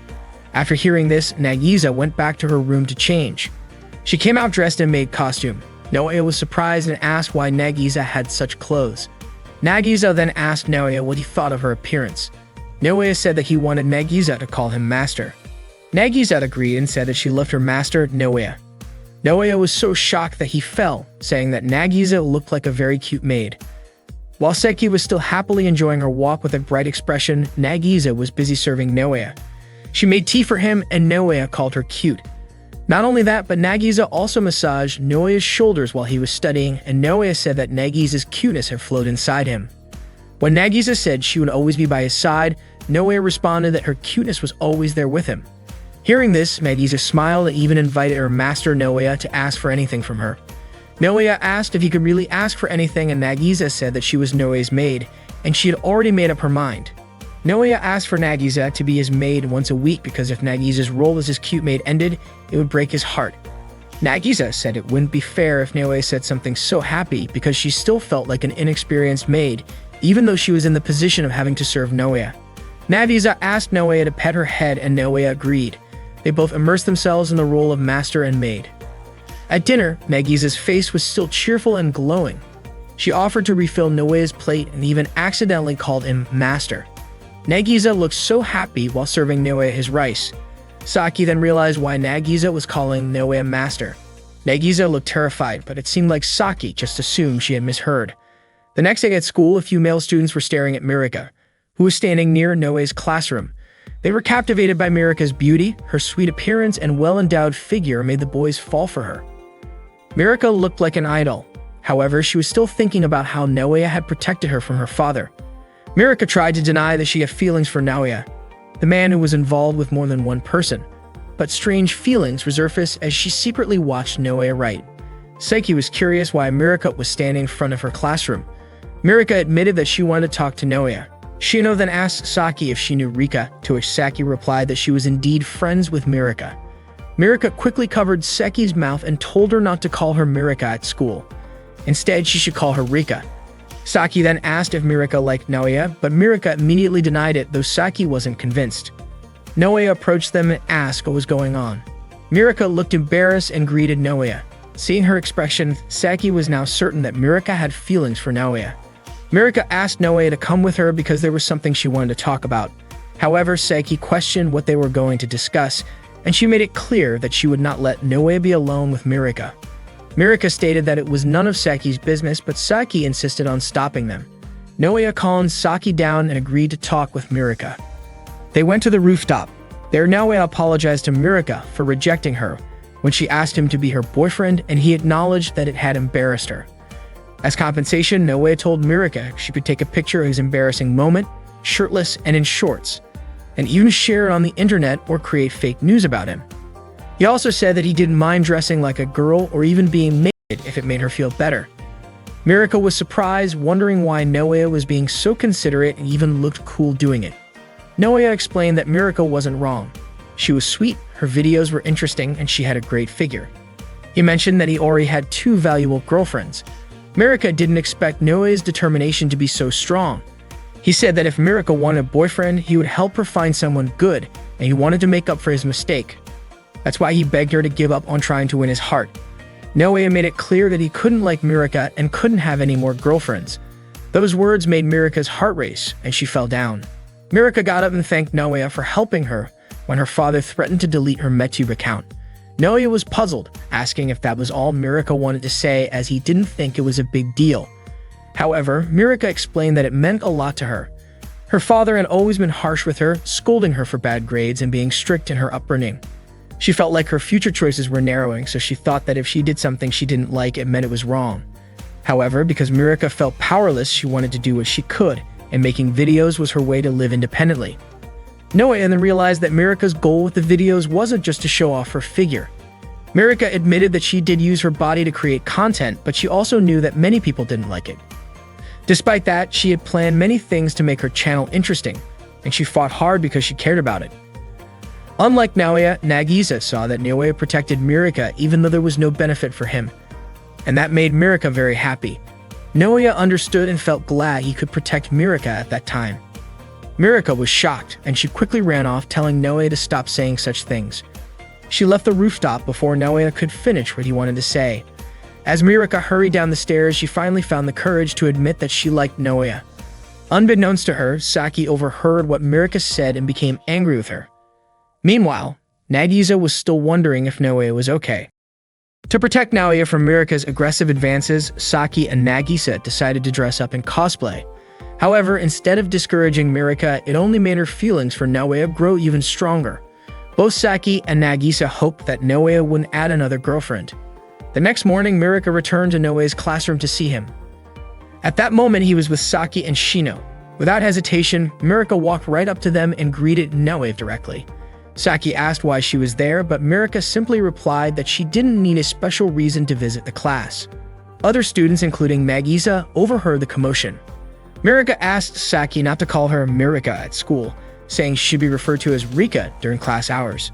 S1: After hearing this, Nagisa went back to her room to change. She came out dressed in maid costume. Naoya was surprised and asked why Nagisa had such clothes. Nagisa then asked Naoya what he thought of her appearance. Naoya said that he wanted Nagisa to call him master. Nagisa agreed and said that she loved her master, Naoya. Naoya was so shocked that he fell, saying that Nagisa looked like a very cute maid. While Seki was still happily enjoying her walk with a bright expression, Nagisa was busy serving Naoya. She made tea for him, and Naoya called her cute. Not only that, but Nagisa also massaged Naoya's shoulders while he was studying, and Naoya said that Nagisa's cuteness had flowed inside him. When Nagisa said she would always be by his side, Naoya responded that her cuteness was always there with him. Hearing this, Nagisa smiled and even invited her master Naoya to ask for anything from her. Naoya asked if he could really ask for anything, and Nagisa said that she was Naoya's maid, and she had already made up her mind. Naoya asked for Nagisa to be his maid once a week because if Nagisa's role as his cute maid ended, it would break his heart. Nagisa said it wouldn't be fair if Naoya said something so happy because she still felt like an inexperienced maid, even though she was in the position of having to serve Naoya. Nagisa asked Naoya to pet her head, and Naoya agreed. They both immersed themselves in the role of master and maid. At dinner, Nagisa's face was still cheerful and glowing. She offered to refill Naoya's plate and even accidentally called him master. Nagisa looked so happy while serving Naoya his rice. Saki then realized why Nagisa was calling Naoya master. Nagisa looked terrified, but it seemed like Saki just assumed she had misheard. The next day at school, a few male students were staring at Mirika, who was standing near Naoya's classroom. They were captivated by Mirika's beauty. Her sweet appearance and well-endowed figure made the boys fall for her. Mirika looked like an idol. However, she was still thinking about how Naoya had protected her from her father. Mirika tried to deny that she had feelings for Naoya, the man who was involved with more than one person. But strange feelings resurfaced as she secretly watched Naoya write. Seki was curious why Mirika was standing in front of her classroom. Mirika admitted that she wanted to talk to Naoya. Shino then asked Saki if she knew Rika, to which Saki replied that she was indeed friends with Mirika. Mirika quickly covered Seki's mouth and told her not to call her Mirika at school. Instead, she should call her Rika. Saki then asked if Mirika liked Naoya, but Mirika immediately denied it, though Saki wasn't convinced. Naoya approached them and asked what was going on. Mirika looked embarrassed and greeted Naoya. Seeing her expression, Saki was now certain that Mirika had feelings for Naoya. Mirika asked Naoya to come with her because there was something she wanted to talk about. However, Saki questioned what they were going to discuss, and she made it clear that she would not let Naoya be alone with Mirika. Mirika stated that it was none of Saki's business, but Saki insisted on stopping them. Naoya calmed Saki down and agreed to talk with Mirika. They went to the rooftop. There, Naoya apologized to Mirika for rejecting her when she asked him to be her boyfriend, and he acknowledged that it had embarrassed her. As compensation, Naoya told Mirika she could take a picture of his embarrassing moment, shirtless and in shorts, and even share it on the internet or create fake news about him. He also said that he didn't mind dressing like a girl or even being naked if it made her feel better. Mirika was surprised, wondering why Naoya was being so considerate and even looked cool doing it. Naoya explained that Mirika wasn't wrong. She was sweet, her videos were interesting, and she had a great figure. He mentioned that he already had 2 valuable girlfriends. Mirika didn't expect Naoya's determination to be so strong. He said that if Mirika wanted a boyfriend, he would help her find someone good, and he wanted to make up for his mistake. That's why he begged her to give up on trying to win his heart. Naoya made it clear that he couldn't like Mirika and couldn't have any more girlfriends. Those words made Mirika's heart race, and she fell down. Mirika got up and thanked Naoya for helping her when her father threatened to delete her MedTube account. Naoya was puzzled, asking if that was all Mirika wanted to say, as he didn't think it was a big deal. However, Mirika explained that it meant a lot to her. Her father had always been harsh with her, scolding her for bad grades and being strict in her upbringing. She felt like her future choices were narrowing, so she thought that if she did something she didn't like, it meant it was wrong. However, because Mirika felt powerless, she wanted to do what she could, and making videos was her way to live independently. Naoya then realized that Mirika's goal with the videos wasn't just to show off her figure. Mirika admitted that she did use her body to create content, but she also knew that many people didn't like it. Despite that, she had planned many things to make her channel interesting, and she fought hard because she cared about it. Unlike Naoya, Nagisa saw that Naoya protected Mirika even though there was no benefit for him, and that made Mirika very happy. Naoya understood and felt glad he could protect Mirika at that time. Mirika was shocked, and she quickly ran off, telling Naoya to stop saying such things. She left the rooftop before Naoya could finish what he wanted to say. As Mirika hurried down the stairs, she finally found the courage to admit that she liked Naoya. Unbeknownst to her, Saki overheard what Mirika said and became angry with her. Meanwhile, Nagisa was still wondering if Naoya was okay. To protect Naoya from Mirika's aggressive advances, Saki and Nagisa decided to dress up in cosplay. However, instead of discouraging Mirika, it only made her feelings for Naoya grow even stronger. Both Saki and Nagisa hoped that Naoya wouldn't add another girlfriend. The next morning, Mirika returned to Naoya's classroom to see him. At that moment, he was with Saki and Shino. Without hesitation, Mirika walked right up to them and greeted Naoya directly. Saki asked why she was there, but Mirika simply replied that she didn't need a special reason to visit the class. Other students, including Nagisa, overheard the commotion. Mirika asked Saki not to call her Mirika at school, saying she should be referred to as Rika during class hours.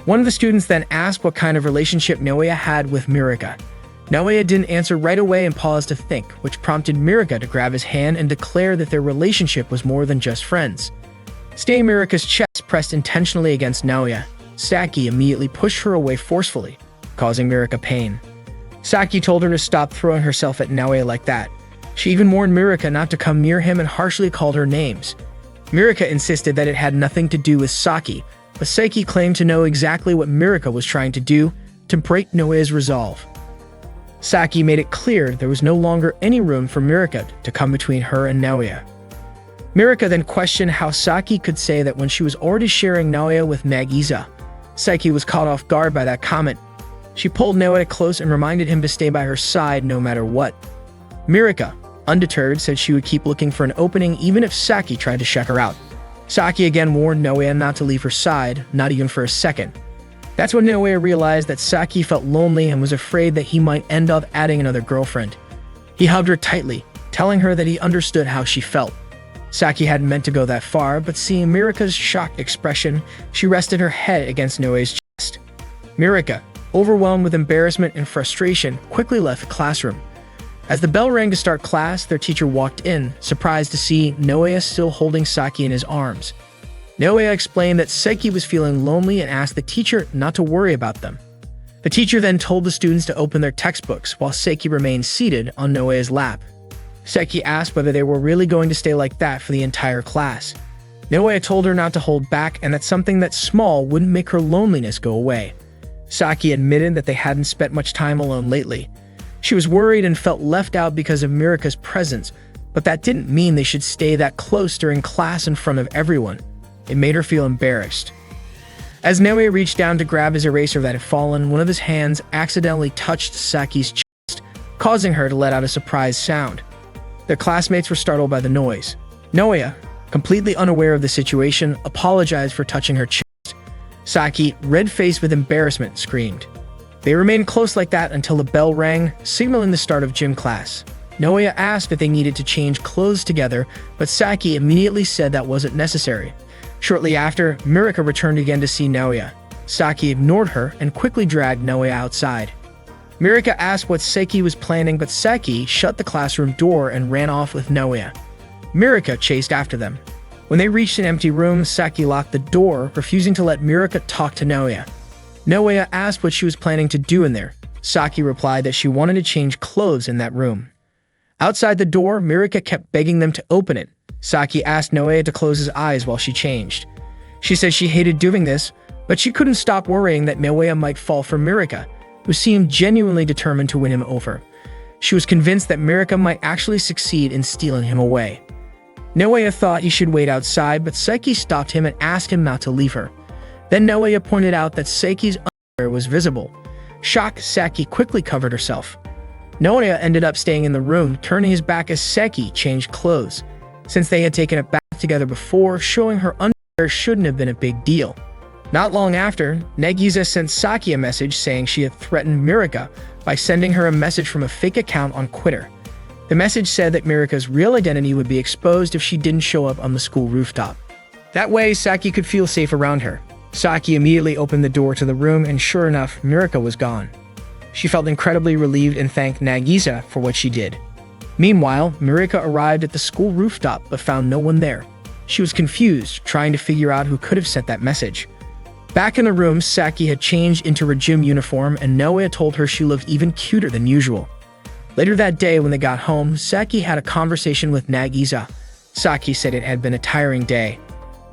S1: One of the students then asked what kind of relationship Naoya had with Mirika. Naoya didn't answer right away and paused to think, which prompted Mirika to grab his hand and declare that their relationship was more than just friends. Staying Mirika's chest pressed intentionally against Naoya, Saki immediately pushed her away forcefully, causing Mirika pain. Saki told her to stop throwing herself at Naoya like that. She even warned Mirika not to come near him and harshly called her names. Mirika insisted that it had nothing to do with Saki, but Saki claimed to know exactly what Mirika was trying to do to break Naoya's resolve. Saki made it clear there was no longer any room for Mirika to come between her and Naoya. Mirika then questioned how Saki could say that when she was already sharing Naoya with Nagisa. Saki was caught off guard by that comment. She pulled Naoya close and reminded him to stay by her side no matter what. Mirika, undeterred, said she would keep looking for an opening even if Saki tried to shut her out. Saki again warned Naoya not to leave her side, not even for a second. That's when Naoya realized that Saki felt lonely and was afraid that he might end up adding another girlfriend. He hugged her tightly, telling her that he understood how she felt. Saki hadn't meant to go that far, but seeing Mirika's shocked expression, she rested her head against Naoya's chest. Mirika, overwhelmed with embarrassment and frustration, quickly left the classroom. As the bell rang to start class, their teacher walked in, surprised to see Naoya still holding Saki in his arms. Naoya explained that Saki was feeling lonely and asked the teacher not to worry about them. The teacher then told the students to open their textbooks while Saki remained seated on Naoya's lap. Saki asked whether they were really going to stay like that for the entire class. Naoya told her not to hold back and that something that small wouldn't make her loneliness go away. Saki admitted that they hadn't spent much time alone lately. She was worried and felt left out because of Mirika's presence, but that didn't mean they should stay that close during class in front of everyone. It made her feel embarrassed. As Naoya reached down to grab his eraser that had fallen, one of his hands accidentally touched Saki's chest, causing her to let out a surprised sound. Their classmates were startled by the noise. Naoya, completely unaware of the situation, apologized for touching her chest. Saki, red-faced with embarrassment, screamed. They remained close like that until the bell rang, signaling the start of gym class. Naoya asked if they needed to change clothes together, but Saki immediately said that wasn't necessary. Shortly after, Mirika returned again to see Naoya. Saki ignored her and quickly dragged Naoya outside. Mirika asked what Saki was planning, but Saki shut the classroom door and ran off with Naoya. Mirika chased after them. When they reached an empty room, Saki locked the door, refusing to let Mirika talk to Naoya. Naoya asked what she was planning to do in there. Saki replied that she wanted to change clothes in that room. Outside the door, Mirika kept begging them to open it. Saki asked Naoya to close his eyes while she changed. She said she hated doing this, but she couldn't stop worrying that Naoya might fall for Mirika, who seemed genuinely determined to win him over. She was convinced that Mirika might actually succeed in stealing him away. Naoya thought he should wait outside, but Saki stopped him and asked him not to leave her. Then Naoya pointed out that Saki's underwear was visible. Shocked, Saki quickly covered herself. Naoya ended up staying in the room, turning his back as Saki changed clothes, since they had taken a bath together before. Showing her underwear shouldn't have been a big deal. Not long after, Nagisa sent Saki a message saying she had threatened Mirika by sending her a message from a fake account on Twitter. The message said that Mirika's real identity would be exposed if she didn't show up on the school rooftop. That way, Saki could feel safe around her. Saki immediately opened the door to the room, and sure enough, Mirika was gone. She felt incredibly relieved and thanked Nagisa for what she did. Meanwhile, Mirika arrived at the school rooftop but found no one there. She was confused, trying to figure out who could have sent that message. Back in the room, Saki had changed into her gym uniform, and Naoya told her she looked even cuter than usual. Later that day, when they got home, Saki had a conversation with Nagisa. Saki said it had been a tiring day.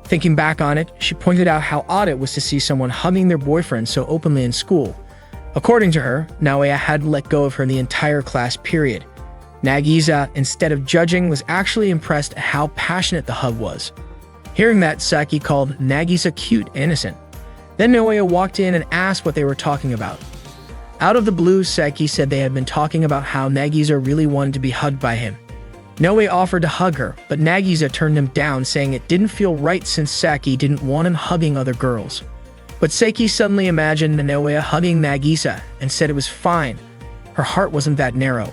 S1: Thinking back on it, she pointed out how odd it was to see someone hugging their boyfriend so openly in school. According to her, Naoya hadn't let go of her the entire class period. Nagisa, instead of judging, was actually impressed at how passionate the hug was. Hearing that, Saki called Nagisa cute and innocent. Then Naoya walked in and asked what they were talking about. Out of the blue, Saki said they had been talking about how Nagisa really wanted to be hugged by him. Naoya offered to hug her, but Nagisa turned him down, saying it didn't feel right since Saki didn't want him hugging other girls. But Saki suddenly imagined Naoya hugging Nagisa and said it was fine. Her heart wasn't that narrow.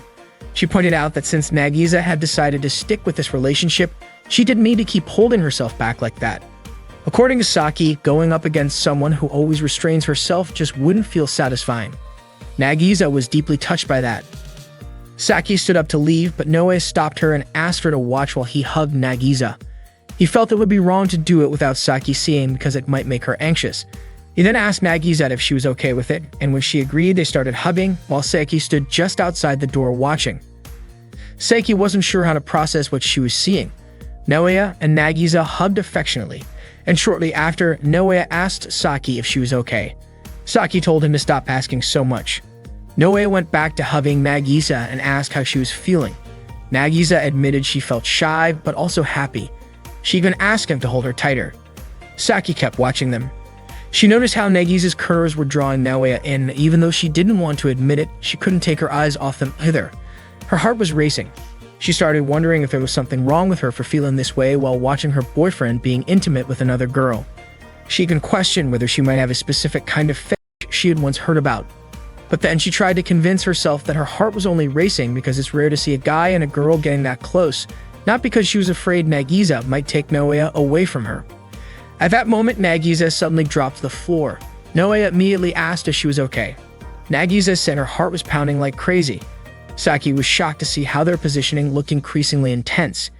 S1: She pointed out that since Nagisa had decided to stick with this relationship, she didn't need to keep holding herself back like that. According to Saki, going up against someone who always restrains herself just wouldn't feel satisfying. Nagisa was deeply touched by that. Saki stood up to leave, but Naoya stopped her and asked her to watch while he hugged Nagisa. He felt it would be wrong to do it without Saki seeing because it might make her anxious. He then asked Nagisa if she was okay with it, and when she agreed, they started hugging while Saki stood just outside the door watching. Saki wasn't sure how to process what she was seeing. Naoya and Nagisa hugged affectionately, and shortly after, Naoya asked Saki if she was okay. Saki told him to stop asking so much. Naoya went back to hugging Nagisa and asked how she was feeling. Nagisa admitted she felt shy but also happy. She even asked him to hold her tighter. Saki kept watching them. She noticed how Nagisa's curves were drawing Naoya in. Even though she didn't want to admit it, she couldn't take her eyes off them either. Her heart was racing. She started wondering if there was something wrong with her for feeling this way while watching her boyfriend being intimate with another girl. She even questioned whether she might have a specific kind of fetish she had once heard about. But then she tried to convince herself that her heart was only racing because it's rare to see a guy and a girl getting that close, not because she was afraid Nagisa might take Naoya away from her. At that moment, Nagisa suddenly dropped to the floor. Naoya immediately asked if she was okay. Nagisa said her heart was pounding like crazy. Saki was shocked to see how their positioning looked increasingly intense.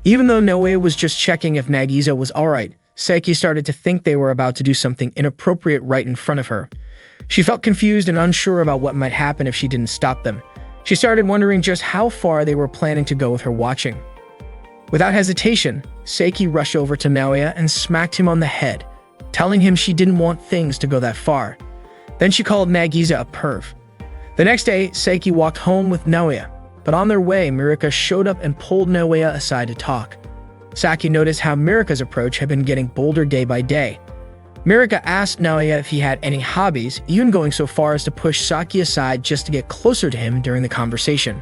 S1: Even though Naoya was just checking if Nagisa was alright, Saki started to think they were about to do something inappropriate right in front of her. She felt confused and unsure about what might happen if she didn't stop them. She started wondering just how far they were planning to go with her watching. Without hesitation, Saki rushed over to Naoya and smacked him on the head, telling him she didn't want things to go that far. Then she called Nagisa a perv. The next day, Saki walked home with Naoya, but on their way, Mirika showed up and pulled Naoya aside to talk. Saki noticed how Mirika's approach had been getting bolder day by day. Mirika asked Naoya if he had any hobbies, even going so far as to push Saki aside just to get closer to him during the conversation.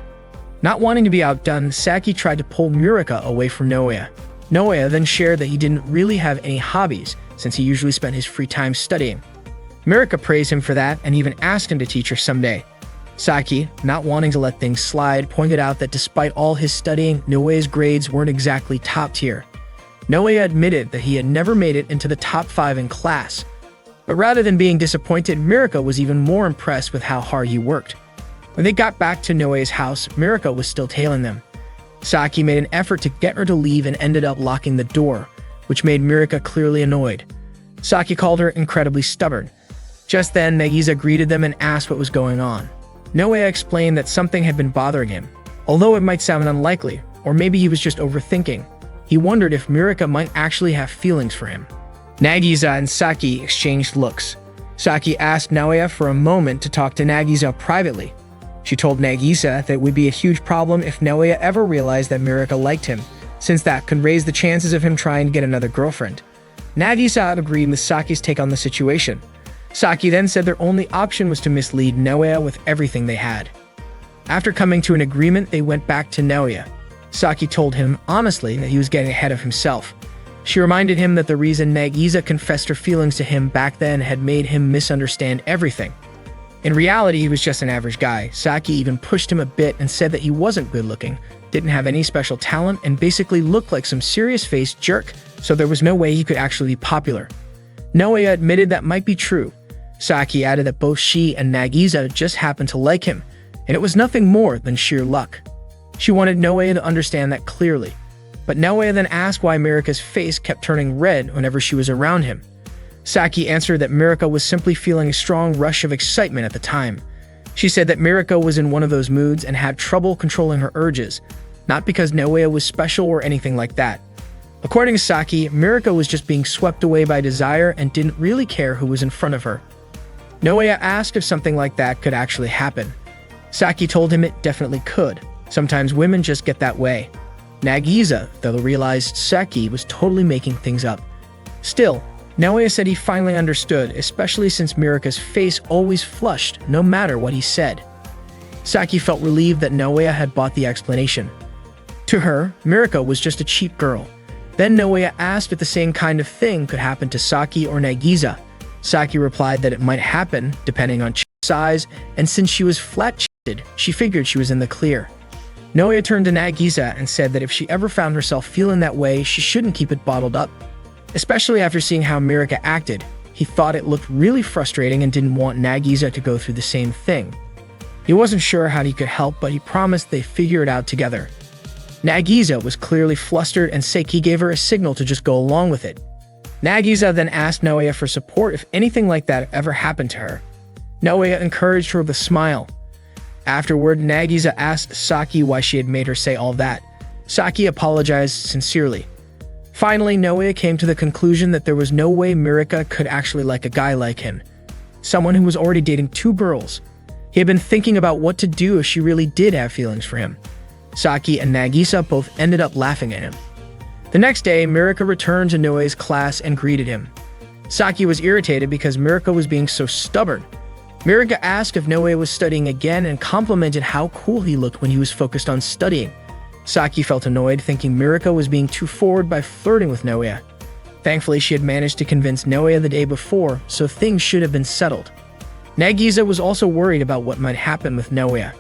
S1: Not wanting to be outdone, Saki tried to pull Mirika away from Naoya. Naoya then shared that he didn't really have any hobbies, since he usually spent his free time studying. Mirika praised him for that and even asked him to teach her someday. Saki, not wanting to let things slide, pointed out that despite all his studying, Naoya's grades weren't exactly top tier. Naoya admitted that he had never made it into the top 5 in class. But rather than being disappointed, Mirika was even more impressed with how hard he worked. When they got back to Naoya's house, Mirika was still tailing them. Saki made an effort to get her to leave and ended up locking the door, which made Mirika clearly annoyed. Saki called her incredibly stubborn. Just then, Nagisa greeted them and asked what was going on. Naoya explained that something had been bothering him. Although it might sound unlikely, or maybe he was just overthinking, he wondered if Mirika might actually have feelings for him. Nagisa and Saki exchanged looks. Saki asked Naoya for a moment to talk to Nagisa privately. She told Nagisa that it would be a huge problem if Naoya ever realized that Mirika liked him, since that could raise the chances of him trying to get another girlfriend. Nagisa agreed with Saki's take on the situation. Saki then said their only option was to mislead Naoya with everything they had. After coming to an agreement, they went back to Naoya. Saki told him honestly that he was getting ahead of himself. She reminded him that the reason Nagisa confessed her feelings to him back then had made him misunderstand everything. In reality, he was just an average guy. Saki even pushed him a bit and said that he wasn't good looking, didn't have any special talent, and basically looked like some serious-faced jerk, so there was no way he could actually be popular. Naoya admitted that might be true. Saki added that both she and Nagisa just happened to like him, and it was nothing more than sheer luck. She wanted Naoya to understand that clearly, but Naoya then asked why Mirika's face kept turning red whenever she was around him. Saki answered that Mirika was simply feeling a strong rush of excitement at the time. She said that Mirika was in one of those moods and had trouble controlling her urges, not because Naoya was special or anything like that. According to Saki, Mirika was just being swept away by desire and didn't really care who was in front of her. Naoya asked if something like that could actually happen. Saki told him it definitely could. Sometimes women just get that way. Nagisa, though, realized Saki was totally making things up. Still, Naoya said he finally understood, especially since Mirika's face always flushed no matter what he said. Saki felt relieved that Naoya had bought the explanation. To her, Mirika was just a cheap girl. Then Naoya asked if the same kind of thing could happen to Saki or Nagisa. Saki replied that it might happen, depending on size, and since she was flat-chested, she figured she was in the clear. Naoya turned to Nagisa and said that if she ever found herself feeling that way, she shouldn't keep it bottled up. Especially after seeing how Mirika acted, he thought it looked really frustrating and didn't want Nagisa to go through the same thing. He wasn't sure how he could help, but he promised they'd figure it out together. Nagisa was clearly flustered and Saki gave her a signal to just go along with it. Nagisa then asked Naoya for support if anything like that ever happened to her. Naoya encouraged her with a smile. Afterward, Nagisa asked Saki why she had made her say all that. Saki apologized sincerely. Finally, Naoya came to the conclusion that there was no way Mirika could actually like a guy like him, someone who was already dating two girls. He had been thinking about what to do if she really did have feelings for him. Saki and Nagisa both ended up laughing at him. The next day, Mirika returned to Naoya's class and greeted him. Saki was irritated because Mirika was being so stubborn. Mirika asked if Naoya was studying again and complimented how cool he looked when he was focused on studying. Saki felt annoyed, thinking Mirika was being too forward by flirting with Naoya. Thankfully, she had managed to convince Naoya the day before, so things should have been settled. Nagisa was also worried about what might happen with Naoya.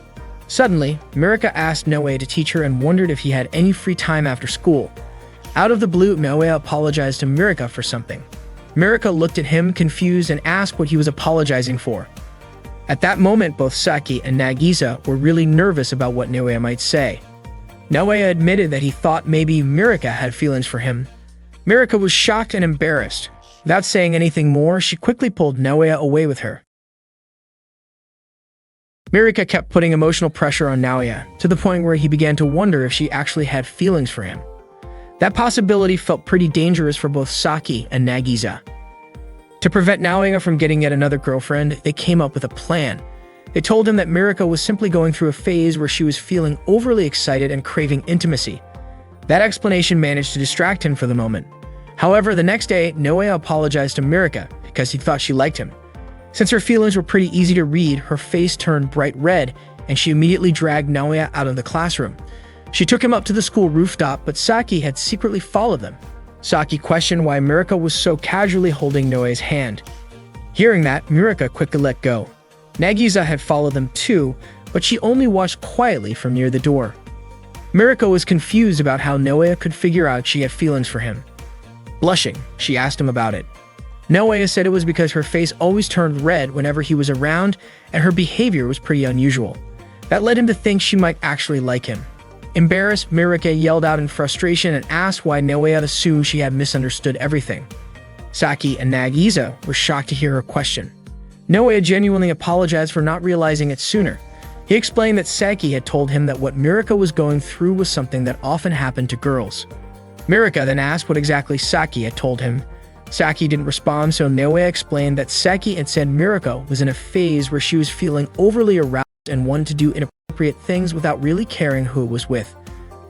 S1: Suddenly, Mirika asked Naoya to teach her and wondered if he had any free time after school. Out of the blue, Naoya apologized to Mirika for something. Mirika looked at him confused and asked what he was apologizing for. At that moment, both Saki and Nagisa were really nervous about what Naoya might say. Naoya admitted that he thought maybe Mirika had feelings for him. Mirika was shocked and embarrassed. Without saying anything more, she quickly pulled Naoya away with her. Mirika kept putting emotional pressure on Naoya, to the point where he began to wonder if she actually had feelings for him. That possibility felt pretty dangerous for both Saki and Nagisa. To prevent Naoya from getting yet another girlfriend, they came up with a plan. They told him that Mirika was simply going through a phase where she was feeling overly excited and craving intimacy. That explanation managed to distract him for the moment. However, the next day, Naoya apologized to Mirika because he thought she liked him. Since her feelings were pretty easy to read, her face turned bright red, and she immediately dragged Naoya out of the classroom. She took him up to the school rooftop, but Saki had secretly followed them. Saki questioned why Mirika was so casually holding Naoya's hand. Hearing that, Mirika quickly let go. Nagisa had followed them too, but she only watched quietly from near the door. Mirika was confused about how Naoya could figure out she had feelings for him. Blushing, she asked him about it. Naoya said it was because her face always turned red whenever he was around, and her behavior was pretty unusual. That led him to think she might actually like him. Embarrassed, Mirika yelled out in frustration and asked why Naoya assumed she had misunderstood everything. Saki and Nagisa were shocked to hear her question. Naoya genuinely apologized for not realizing it sooner. He explained that Saki had told him that what Mirika was going through was something that often happened to girls. Mirika then asked what exactly Saki had told him. Saki didn't respond, so Naoya explained that Saki had said Mirika was in a phase where she was feeling overly aroused and wanted to do inappropriate things without really caring who it was with.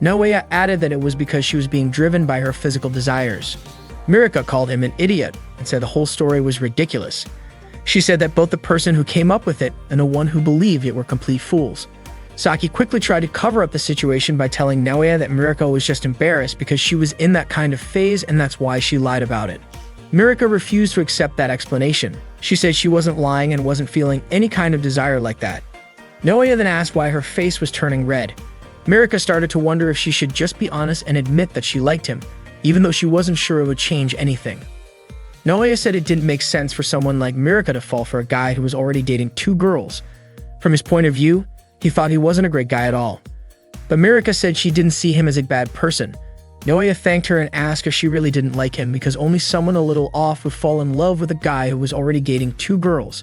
S1: Naoya added that it was because she was being driven by her physical desires. Mirika called him an idiot and said the whole story was ridiculous. She said that both the person who came up with it and the one who believed it were complete fools. Saki quickly tried to cover up the situation by telling Naoya that Mirika was just embarrassed because she was in that kind of phase and that's why she lied about it. Mirika refused to accept that explanation. She said she wasn't lying and wasn't feeling any kind of desire like that. Naoya then asked why her face was turning red. Mirika started to wonder if she should just be honest and admit that she liked him, even though she wasn't sure it would change anything. Naoya said it didn't make sense for someone like Mirika to fall for a guy who was already dating 2 girls. From his point of view, he thought he wasn't a great guy at all. But Mirika said she didn't see him as a bad person. Naoya thanked her and asked if she really didn't like him because only someone a little off would fall in love with a guy who was already dating 2 girls.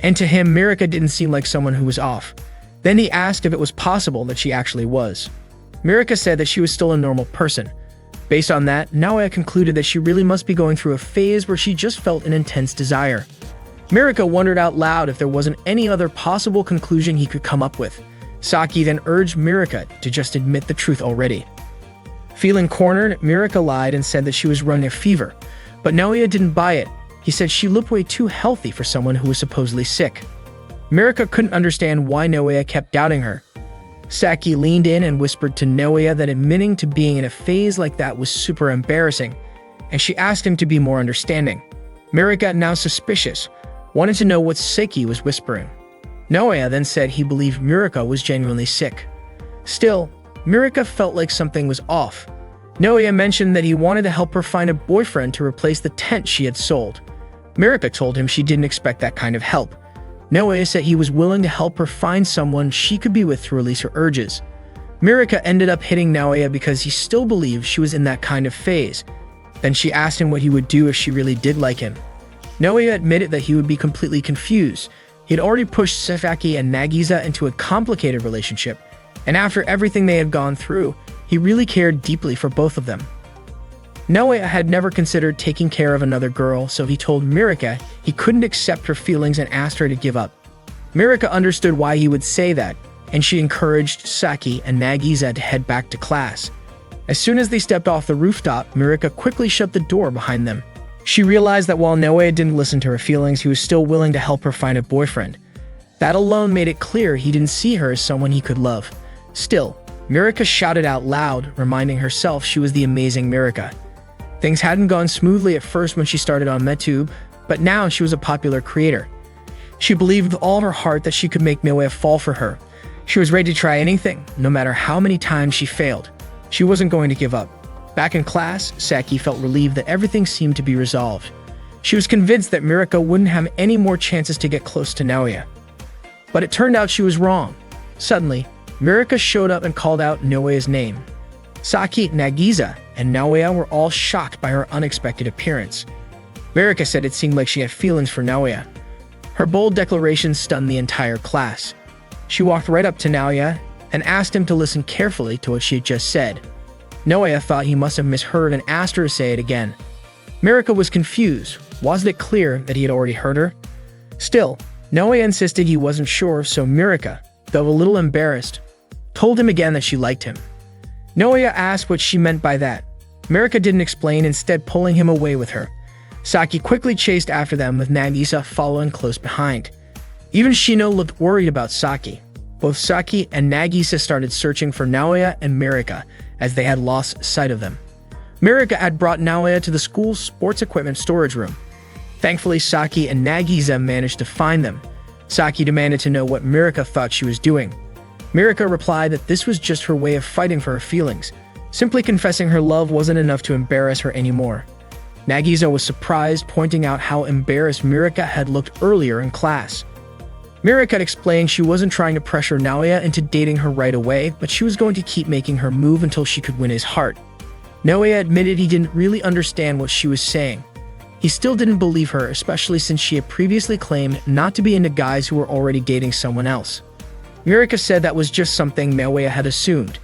S1: And to him, Mirika didn't seem like someone who was off. Then he asked if it was possible that she actually was. Mirika said that she was still a normal person. Based on that, Naoya concluded that she really must be going through a phase where she just felt an intense desire. Mirika wondered out loud if there wasn't any other possible conclusion he could come up with. Saki then urged Mirika to just admit the truth already. Feeling cornered, Mirika lied and said that she was running a fever, but Naoya didn't buy it. He said she looked way too healthy for someone who was supposedly sick. Mirika couldn't understand why Naoya kept doubting her. Saki leaned in and whispered to Naoya that admitting to being in a phase like that was super embarrassing, and she asked him to be more understanding. Mirika, now suspicious, wanted to know what Saki was whispering. Naoya then said he believed Mirika was genuinely sick. Still, Mirika felt like something was off. Naoya mentioned that he wanted to help her find a boyfriend to replace the tent she had sold. Mirika told him she didn't expect that kind of help. Naoya said he was willing to help her find someone she could be with to release her urges. Mirika ended up hitting Naoya because he still believed she was in that kind of phase. Then she asked him what he would do if she really did like him. Naoya admitted that he would be completely confused. He had already pushed Sasaki and Nagisa into a complicated relationship, and after everything they had gone through, he really cared deeply for both of them. Naoya had never considered taking care of another girl, so he told Mirika he couldn't accept her feelings and asked her to give up. Mirika understood why he would say that, and she encouraged Saki and Nagisa to head back to class. As soon as they stepped off the rooftop, Mirika quickly shut the door behind them. She realized that while Naoya didn't listen to her feelings, he was still willing to help her find a boyfriend. That alone made it clear he didn't see her as someone he could love. Still, Mirika shouted out loud, reminding herself she was the amazing Mirika. Things hadn't gone smoothly at first when she started on MedTube, but now she was a popular creator. She believed with all her heart that she could make Naoya fall for her. She was ready to try anything, no matter how many times she failed. She wasn't going to give up. Back in class, Saki felt relieved that everything seemed to be resolved. She was convinced that Mirika wouldn't have any more chances to get close to Naoya. But it turned out she was wrong. Suddenly, Mirika showed up and called out Naoya's name. Saki, Nagisa, and Naoya were all shocked by her unexpected appearance. Mirika said it seemed like she had feelings for Naoya. Her bold declaration stunned the entire class. She walked right up to Naoya and asked him to listen carefully to what she had just said. Naoya thought he must have misheard and asked her to say it again. Mirika was confused. Wasn't it clear that he had already heard her? Still, Naoya insisted he wasn't sure, so Mirika, though a little embarrassed, told him again that she liked him. Naoya asked what she meant by that. Mirika didn't explain, instead pulling him away with her. Saki quickly chased after them, with Nagisa following close behind. Even Shino looked worried about Saki. Both Saki and Nagisa started searching for Naoya and Mirika, as they had lost sight of them. Mirika had brought Naoya to the school's sports equipment storage room. Thankfully, Saki and Nagisa managed to find them. Saki demanded to know what Mirika thought she was doing. Mirika replied that this was just her way of fighting for her feelings. Simply confessing her love wasn't enough to embarrass her anymore. Nagisa was surprised, pointing out how embarrassed Mirika had looked earlier in class. Mirika explained she wasn't trying to pressure Naoya into dating her right away, but she was going to keep making her move until she could win his heart. Naoya admitted he didn't really understand what she was saying. He still didn't believe her, especially since she had previously claimed not to be into guys who were already dating someone else. Mirika said that was just something Naoya had assumed.